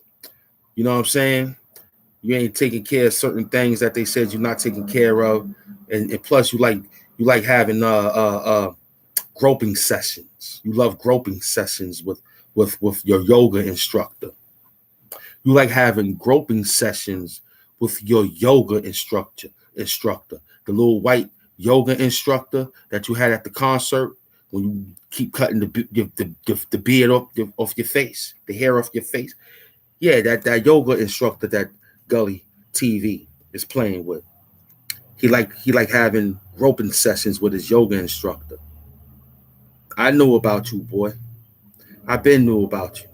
You know what I'm saying? You ain't taking care of certain things that they said you're not taking care of. And plus you like having groping sessions. You love groping sessions with your yoga instructor. You like having groping sessions with your yoga instructor. The little white yoga instructor that you had at the concert when you keep cutting the beard off your face, the hair off your face. Yeah, that yoga instructor that Gully TV is playing with. He like having roping sessions with his yoga instructor. I knew about you, boy. I been knew about you.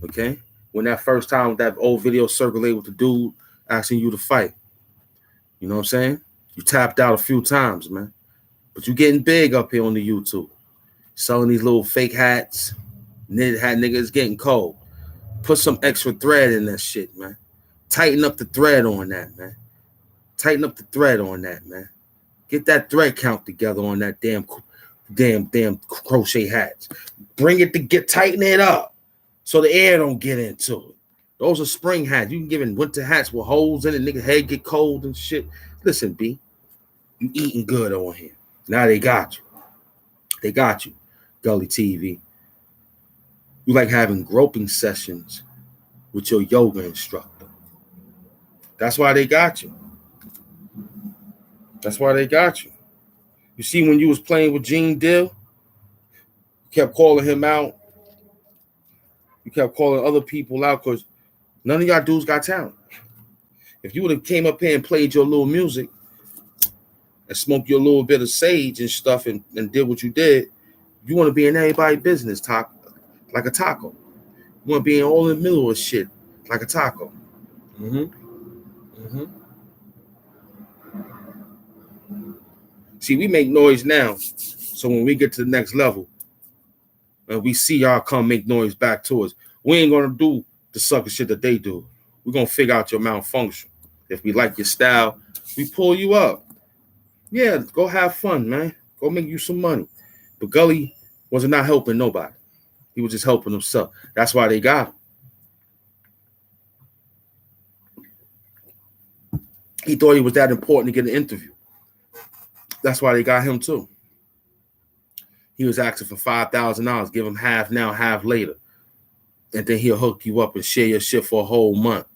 Okay? When that first time that old video circulated with the dude asking you to fight. You know what I'm saying? You tapped out a few times, man. But you getting big up here on the YouTube. Selling these little fake hats. Knitted hat niggas getting cold. Put some extra thread in that shit, man. Tighten up the thread on that, man. Tighten up the thread on that, man. Get that thread count together on that damn crochet hats. Bring it to tighten it up so the air don't get into it. Those are spring hats. You can give in winter hats with holes in it. Nigga head get cold and shit. Listen, B, you eating good on here. Now they got you. They got you, Gully TV. You like having groping sessions with your yoga instructor. That's why they got you. That's why they got you. You see, when you was playing with Gene Dill, you kept calling him out. You kept calling other people out because none of y'all dudes got talent. If you would have came up here and played your little music and smoked your little bit of sage and stuff and did what you did, you want to be in everybody's business, like a taco. You want to be in all in the middle of shit, like a taco. See, we make noise now, so when we get to the next level, and we see y'all come make noise back to us, we ain't gonna do the sucker shit that they do. We're gonna figure out your malfunction. If we like your style, we pull you up. Yeah, go have fun, man. Go make you some money. But Gully was not helping nobody. He was just helping himself. That's why they got him. He thought he was that important to get an interview. That's why they got him too. He was asking for $5,000. Give him half now, half later. And then he'll hook you up and share your shit for a whole month.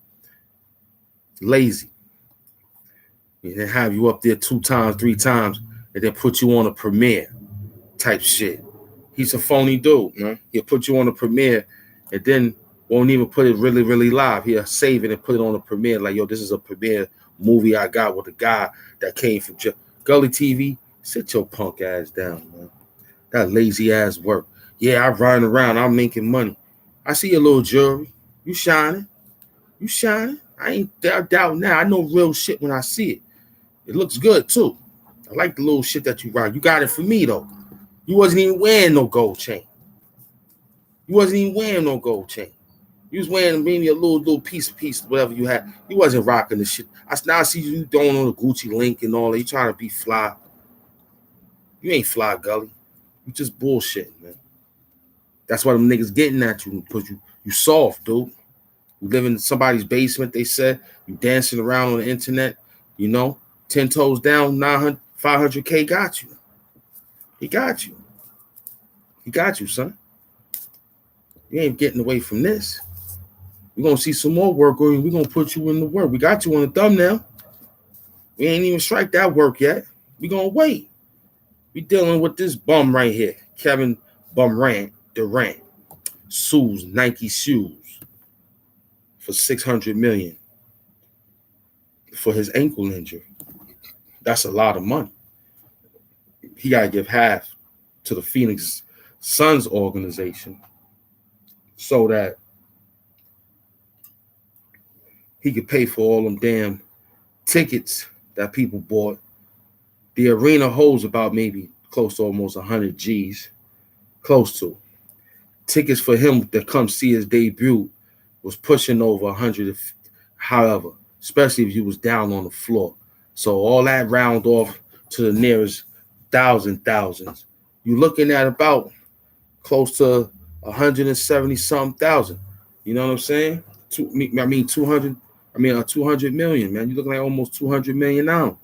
Lazy. And then have you up there 2 times, 3 times, and then put you on a premiere type shit. He's a phony dude, man. He'll put you on a premiere and then won't even put it really, really live. He'll save it and put it on a premiere like, yo, this is a premiere movie I got with a guy that came from Gully TV. Sit your punk ass down, man. That lazy ass work. Yeah, I'm riding around. I'm making money. I see your little jewelry. You shining. You shining. I ain't doubt now. I know real shit when I see it. It looks good, too. I like the little shit that you ride. You got it for me, though. You wasn't even wearing no gold chain. You wasn't even wearing no gold chain. You was wearing maybe a little piece, whatever you had. You wasn't rocking the shit. Now I see you throwing on the Gucci link and all that. You trying to be fly. You ain't fly, Gully. You just bullshit, man. That's why them niggas getting at you because you soft, dude. You live in somebody's basement, they said. You dancing around on the internet, 10 toes down, 900, 500K got you. He got you. He got you, son. You ain't getting away from this. We're going to see some more work, or we're going to put you in the work. We got you on the thumbnail. We ain't even strike that work yet. We're going to wait. We dealing with this bum right here, Kevin Bumrant, Durant, sues Nike shoes for $600 million for his ankle injury. That's a lot of money. He got to give half to the Phoenix Suns organization so that he could pay for all them damn tickets that people bought. The arena holds about maybe close to almost 100 G's. Close to. Tickets for him to come see his debut was pushing over 100, however, especially if you was down on the floor. So all that round off to the nearest thousands. You're looking at about close to 170-something thousand. You know what I'm saying? 200 million, man. You're looking at almost 200 million now.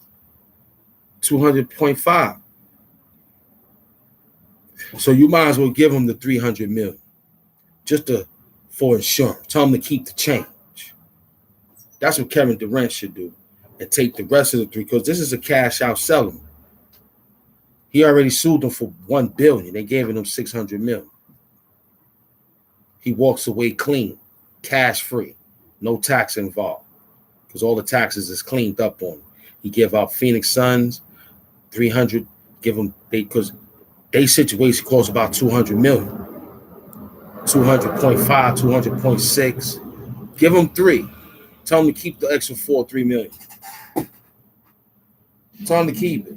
200.5. So you might as well give him the 300 million just for insurance. Tell him to keep the change. That's what Kevin Durant should do and take the rest of the 3 because this is a cash out settlement. He already sued them for $1 billion. They gave him 600 million. He walks away clean, cash free, no tax involved because all the taxes is cleaned up on him. He give out Phoenix Suns 300. Give them because they situation costs about 200 million, 200.5, 200.6. Give them 3. Tell them to keep the extra 3 million. Tell them to keep it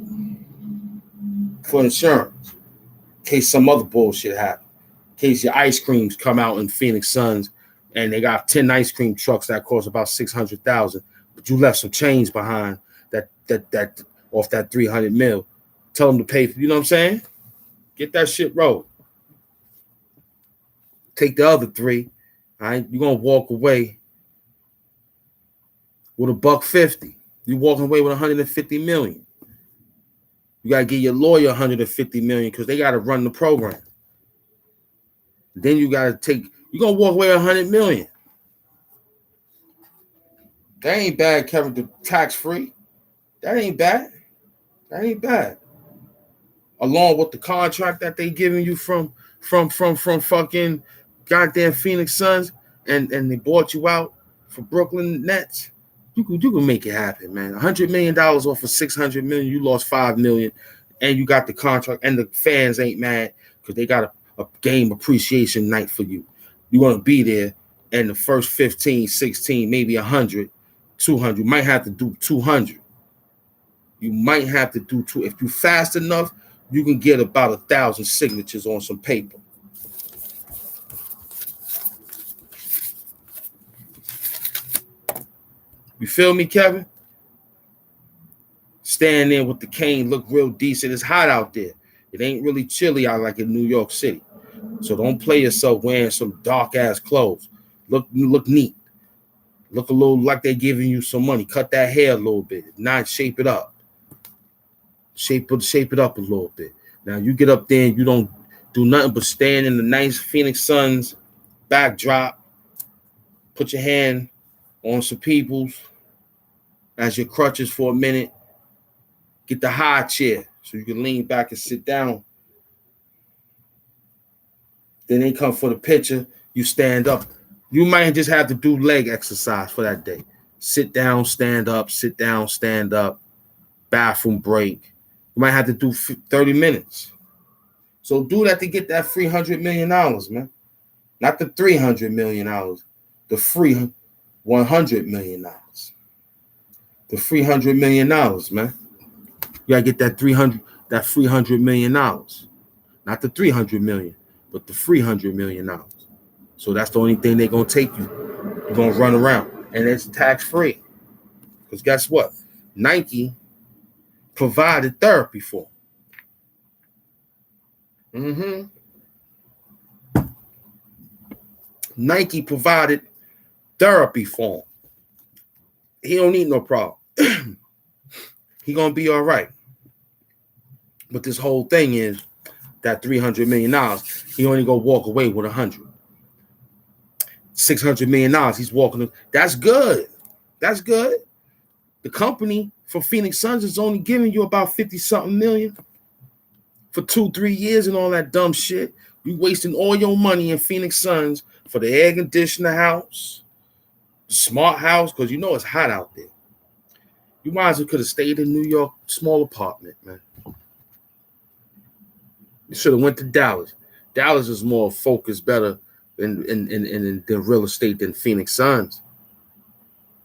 for insurance in case some other bullshit happens. In case your ice creams come out in Phoenix Suns and they got 10 ice cream trucks that cost about 600,000, but you left some change behind that off that 300 mil. Tell them to pay for, you know what I'm saying? Get that shit rolled. Take the other 3. All right, you're gonna walk away with $150. You're walking away with 150 million. You gotta give your lawyer 150 million because they gotta run the program. Then you gotta you're gonna walk away 100 million. That ain't bad, Kevin. The tax free. That ain't bad. That ain't bad. Along with the contract that they giving you from fucking goddamn Phoenix Suns, and they bought you out for Brooklyn Nets. You can make it happen, man. $100 million off of $600 million. You lost $5 million, and you got the contract, and the fans ain't mad because they got a game appreciation night for you. You're gonna be there, and the first 15, 16, maybe 100, 200. You might have to do 200. You might have to do two. If you fast enough, you can get about 1,000 signatures on some paper. You feel me, Kevin? Stand there with the cane, look real decent. It's hot out there. It ain't really chilly out like in New York City. So don't play yourself wearing some dark ass clothes. Look neat. Look a little like they're giving you some money. Cut that hair a little bit. Not shape it up. Shape it up a little bit. Now you get up there and you don't do nothing but stand in the nice Phoenix Suns backdrop. Put your hand on some people's as your crutches for a minute. Get the high chair so you can lean back and sit down. Then they come for the picture. You stand up. You might just have to do leg exercise for that day. Sit down, stand up, sit down, stand up. Bathroom break. You might have to do 30 minutes. So do that to get that free $100 million, man. Not the $300 million. The free $100 million. The free $100 million, man. You gotta get that free $100 million. Not the 300 million, but the free $100 million. So that's the only thing they're gonna take you. You're gonna run around, and it's tax free. Because guess what? Nike provided therapy for him. Nike provided therapy for him. He don't need no problem. He gonna be all right. But this whole thing is that $300 million, he only gonna walk away with 100. $600 million, he's walking. That's good. That's good. The company for Phoenix Suns is only giving you about 50-something million for 2-3 years and all that dumb shit. You wasting all your money in Phoenix Suns for the air conditioner house, the smart house, because you know it's hot out there. You might as well could have stayed in New York, small apartment, man. You should have went to Dallas. Dallas is more focused, better in real estate than Phoenix Suns.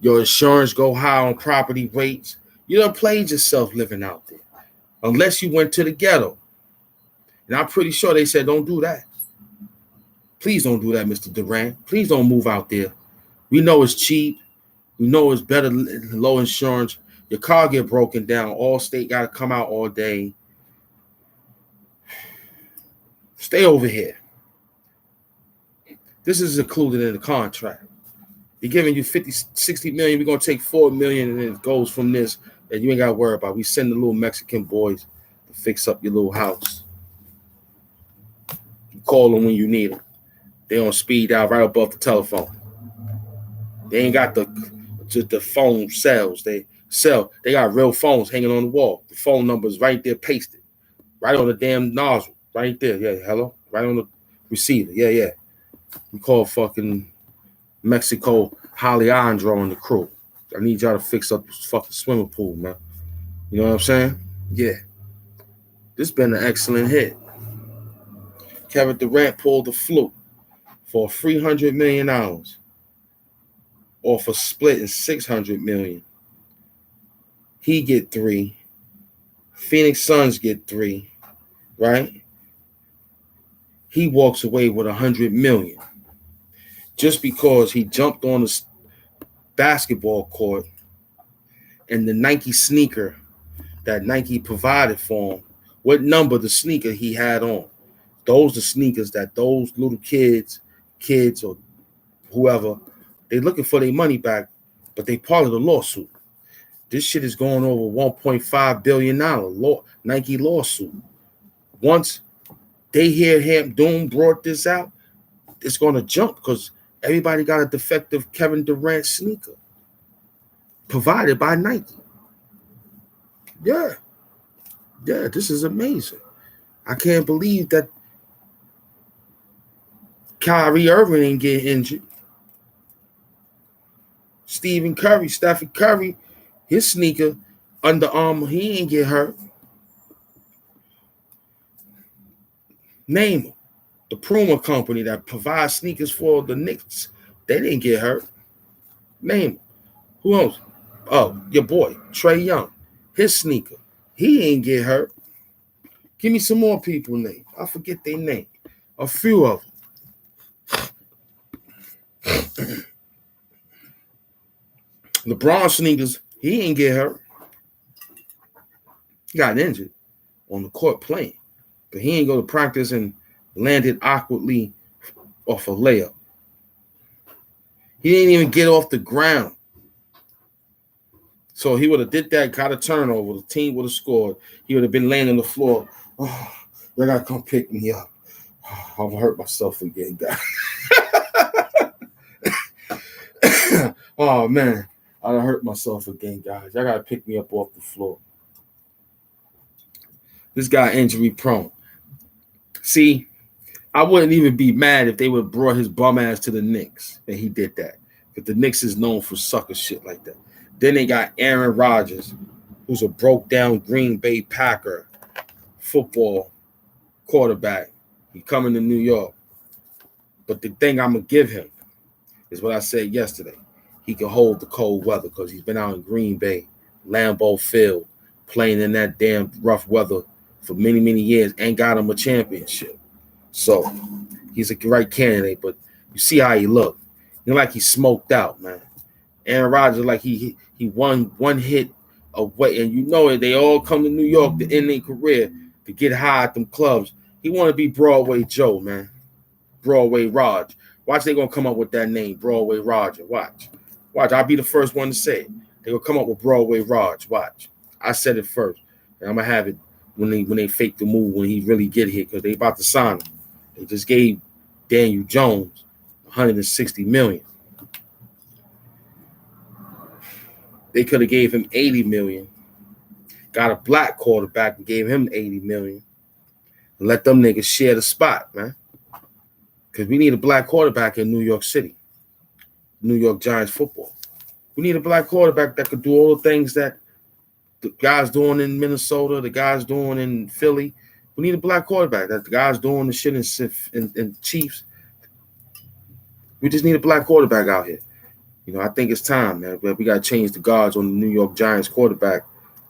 Your insurance go high on property rates. You done played yourself living out there. Unless you went to the ghetto. And I'm pretty sure they said, don't do that. Please don't do that, Mr. Durant. Please don't move out there. We know it's cheap. We know it's better, low insurance. Your car get broken down. Allstate got to come out all day. Stay over here. This is included in the contract. They're giving you 50, 60 million. We're going to take 4 million, and then it goes from this, and you ain't got to worry about it. We send the little Mexican boys to fix up your little house. You call them when you need them. They on speed dial right above the telephone. They ain't got the phone cells. They got real phones hanging on the wall. The phone number is right there pasted. Right on the damn nozzle. Right there. Yeah, hello. Right on the receiver. Yeah. We call fucking Mexico Alejandro and the crew. I need y'all to fix up this fucking swimming pool, man. You know what I'm saying? Yeah. This been an excellent hit. Kevin Durant pulled the fluke for $300 million. Or for splitting $600 million. He get 3. Phoenix Suns get 3, right? He walks away with $100 million just because he jumped on the basketball court and the Nike sneaker that Nike provided for him. What number the sneaker he had on? Those are sneakers that those little kids or whoever, they looking for their money back, but they part of the lawsuit. This shit is going over $1.5 billion Nike lawsuit. Once they hear Hamp brought this out, it's going to jump because everybody got a defective Kevin Durant sneaker. provided by Nike. Yeah, this is amazing. I can't believe that Kyrie Irving ain't get injured. Stephen Curry, his sneaker, Under Armour, he ain't get hurt. Name them. The Puma company that provides sneakers for the Knicks, they didn't get hurt. Name them. Who else? Oh, your boy, Trae Young, his sneaker, he ain't get hurt. Give me some more people names. I forget their name. A few of them. LeBron sneakers, he ain't get hurt. He got injured on the court playing, but he ain't go to practice and landed awkwardly off a layup. He didn't even get off the ground. So he would have did that, got a turnover. The team would have scored. He would have been laying on the floor. Oh, you gotta come pick me up. Oh, I'll hurt myself again, guys. Oh man, I'll hurt myself again, guys. I gotta pick me up off the floor. This guy injury prone. See, I wouldn't even be mad if they would have brought his bum ass to the Knicks and he did that. Because the Knicks is known for sucker shit like that. Then they got Aaron Rodgers, who's a broke down Green Bay Packer football quarterback. He coming to New York. But the thing I'm going to give him is what I said yesterday. He can hold the cold weather because he's been out in Green Bay, Lambeau Field, playing in that damn rough weather for many, many years and got him a championship. So he's a right candidate, but you see how he looked. You know, like he smoked out, man. Aaron Rodgers, like he won one hit away, and you know it. They all come to New York to end their career to get high at them clubs. He want to be Broadway Joe, man. Broadway Raj. Watch, they gonna come up with that name, Broadway Roger. Watch. I'll be the first one to say it. They gonna come up with Broadway Raj. Watch. I said it first, and I'm gonna have it when they fake the move when he really get here because they about to sign him. They just gave Daniel Jones $160 million. They could have gave him $80 million. Got a black quarterback and gave him $80 million. And let them niggas share the spot, man. Because we need a black quarterback in New York City. New York Giants football. We need a black quarterback that could do all the things that the guys doing in Minnesota, the guys doing in Philly. We need a black quarterback that the guys doing the shit in Chiefs. We just need a black quarterback out here. You know, I think it's time, man. But we got to change the guards on the New York Giants quarterback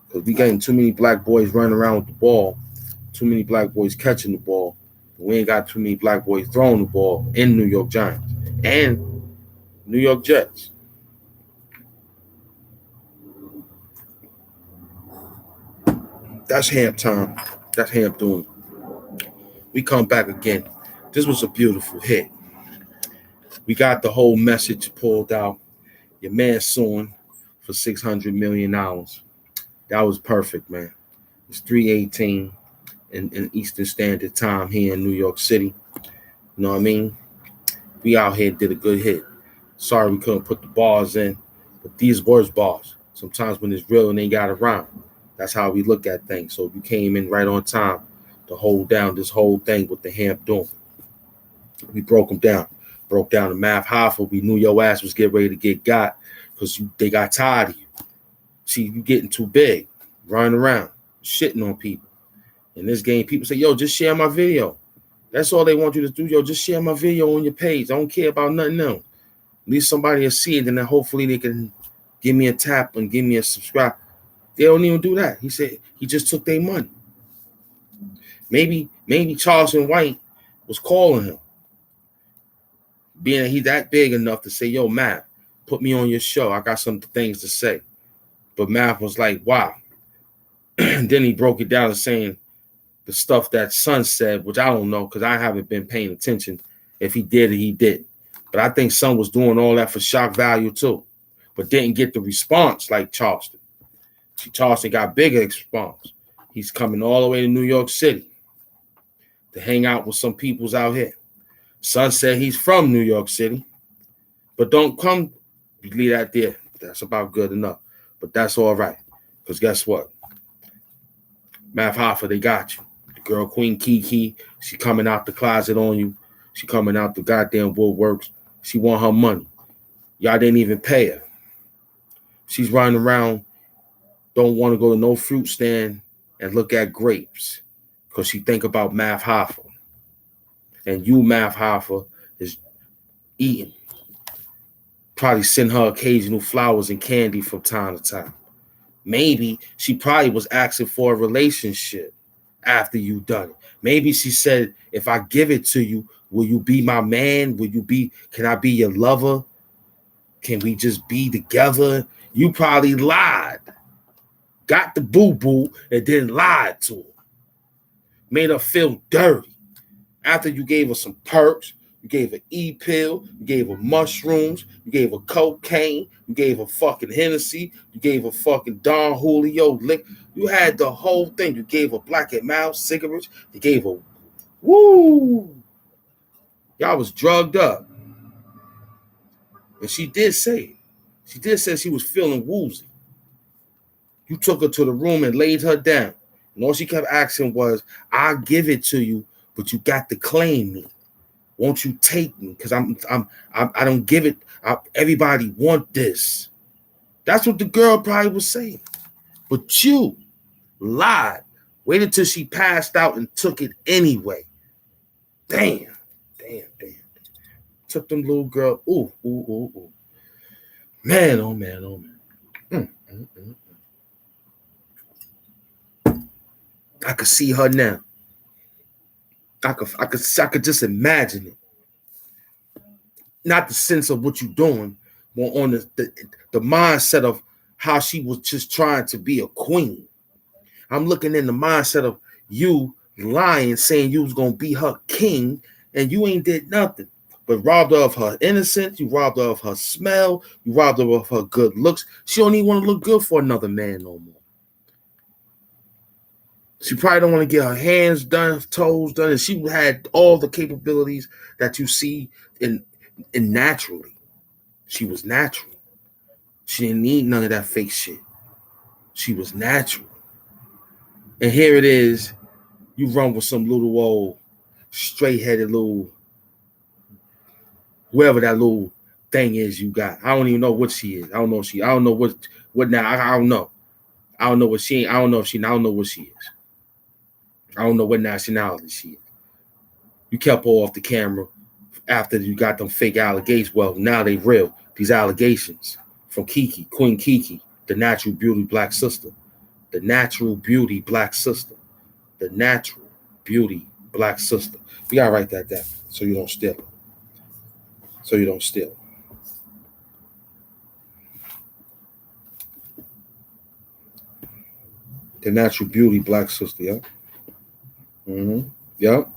because we getting too many black boys running around with the ball, too many black boys catching the ball. We ain't got too many black boys throwing the ball in New York Giants and New York Jets. That's Hamp time. That's Hamp doing. We come back again. This was a beautiful hit. We got the whole message pulled out. Your man suing for $600 million. That was perfect, man. It's 3:18 in Eastern Standard Time here in New York City. You know what I mean? We out here did a good hit. Sorry we couldn't put the bars in, but these was bars. Sometimes when it's real and they got around, that's how we look at things. So you came in right on time to hold down this whole thing with the Hamp doing. We broke them down. Broke down the math Hoffa. We knew your ass was getting ready to get got because they got tired of you. See, you getting too big, running around, shitting on people. In this game, people say, yo, just share my video. That's all they want you to do. Yo, just share my video on your page. I don't care about nothing else. At least somebody will see it, and then hopefully they can give me a tap and give me a subscribe. They don't even do that. He said he just took their money. Maybe Charleston White was calling him. Being that he's that big enough to say, yo, Matt, put me on your show. I got some things to say. But Matt was like, wow. And then he broke it down and saying the stuff that Son said, which I don't know because I haven't been paying attention. If he did, he did. But I think Son was doing all that for shock value too, but didn't get the response like Charleston. Charleston got bigger response. He's coming all the way to New York City to hang out with some peoples out here. Son said he's from New York City, but don't come leave that there. That's about good enough. But that's all right. Because guess what? Math Hoffa, they got you. The girl Queen Kiki, she coming out the closet on you. She coming out the goddamn woodworks. She want her money. Y'all didn't even pay her. She's running around, don't want to go to no fruit stand and look at grapes because she think about Math Hoffa. And you, Math Hoffa, is eating. Probably send her occasional flowers and candy from time to time. Maybe she probably was asking for a relationship after you done it. Maybe she said, if I give it to you, will you be my man? Can I be your lover? Can we just be together? You probably lied. Got the boo-boo and then lied to her. Made her feel dirty. After you gave her some perks, you gave her E-pill, you gave her mushrooms, you gave her cocaine, you gave her fucking Hennessy, you gave her fucking Don Julio lick. You had the whole thing. You gave her Black and Mild cigarettes. You gave her, woo. Y'all was drugged up. And she did say it. She did say she was feeling woozy. You took her to the room and laid her down. And all she kept asking was, I'll give it to you, but you got to claim me. Won't you take me? Because I don't give it. Everybody want this. That's what the girl probably was saying. But you lied. Waited till she passed out and took it anyway. Damn. Took them little girl. Ooh. Man, oh man. I could see her now. I could just imagine it. Not the sense of what you're doing, but on the mindset of how she was just trying to be a queen. I'm looking in the mindset of you lying, saying you was gonna be her king, and you ain't did nothing. But robbed her of her innocence, you robbed her of her smell, you robbed her of her good looks. She don't even want to look good for another man no more. She probably don't want to get her hands done, toes done, and she had all the capabilities that you see in naturally. She was natural. She didn't need none of that fake shit. She was natural. And here it is, you run with some little old straight-headed little, whoever that little thing is you got. I don't even know what she is. I don't know what now. I don't know. I don't know what she ain't. I don't know what she is. I don't know what nationality she is. You kept her off the camera after you got them fake allegations. Well, now they real. These allegations from Kiki, Queen Kiki, the natural beauty black sister. The natural beauty black sister. The natural beauty black sister. You gotta write that down so you don't steal. The natural beauty black sister, yeah. Yep.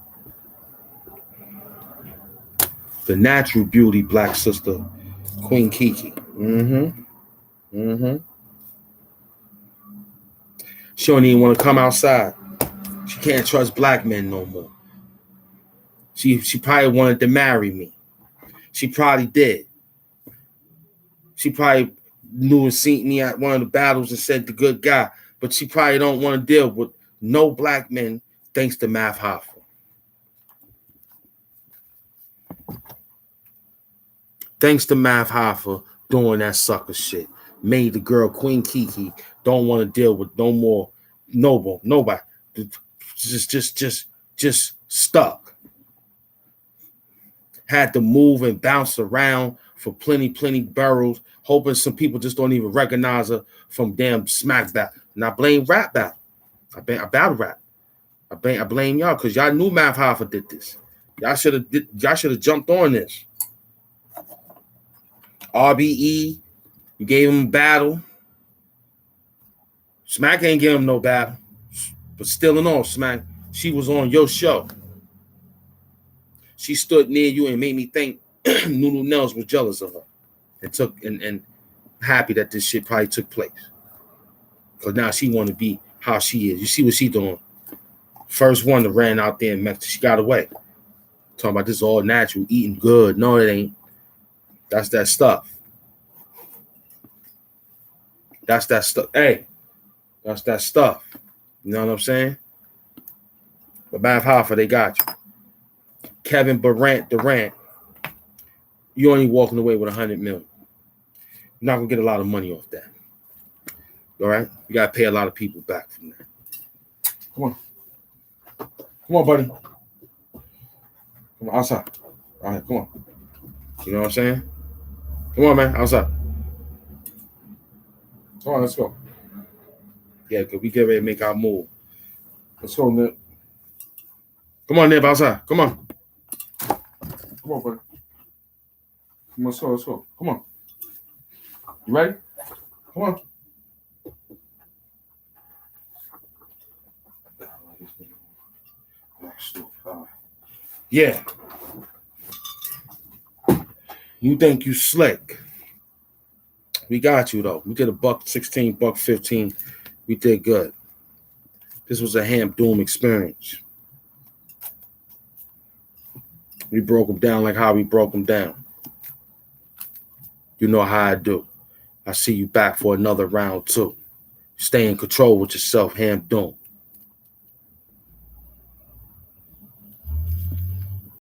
The natural beauty black sister, Queen Kiki. She don't even want to come outside. She can't trust black men no more. She probably wanted to marry me. She probably did. She probably knew and seen me at one of the battles and said the good guy. But she probably don't want to deal with no black men thanks to Math Hoffa. Thanks to Math Hoffa doing that sucker shit. Made the girl Queen Kiki don't want to deal with nobody. Just stuck. Had to move and bounce around for plenty boroughs, hoping some people just don't even recognize her from damn smack battle. And I blame rap battle. I battle rap. I blame y'all because y'all knew Math Hoffa did this. Y'all should have jumped on this. RBE, you gave him a battle. Smack ain't give him no battle. But still in all, Smack, she was on your show. She stood near you and made me think Nunu Nels was jealous of her. And happy that this shit probably took place. Because now she want to be how she is. You see what she doing. First one that ran out there in Mexico, she got away. Talking about this all natural, eating good. No, it ain't. That's that stuff. That's that stuff. Hey, that's that stuff. You know what I'm saying? But Math Hoffa, they got you. Kevin Durant, you only walking away with $100 million. You're not gonna get a lot of money off that. All right, you gotta pay a lot of people back from that. Come on, buddy. Come on, outside. All right, come on. You know what I'm saying? Come on, man, outside. Come on, let's go. Yeah, because we get ready to make our move. Let's go, Nip. Come on, Nip, outside. Come on. Come on, buddy. Come on, let's go. Come on. You ready? Come on. Yeah. You think you slick. We got you, though. We did $116, $115. We did good. This was a Hamp Doom experience. We broke them down like how we broke them down. You know how I do. I see you back for another round, too. Stay in control with yourself, Hamp Doom.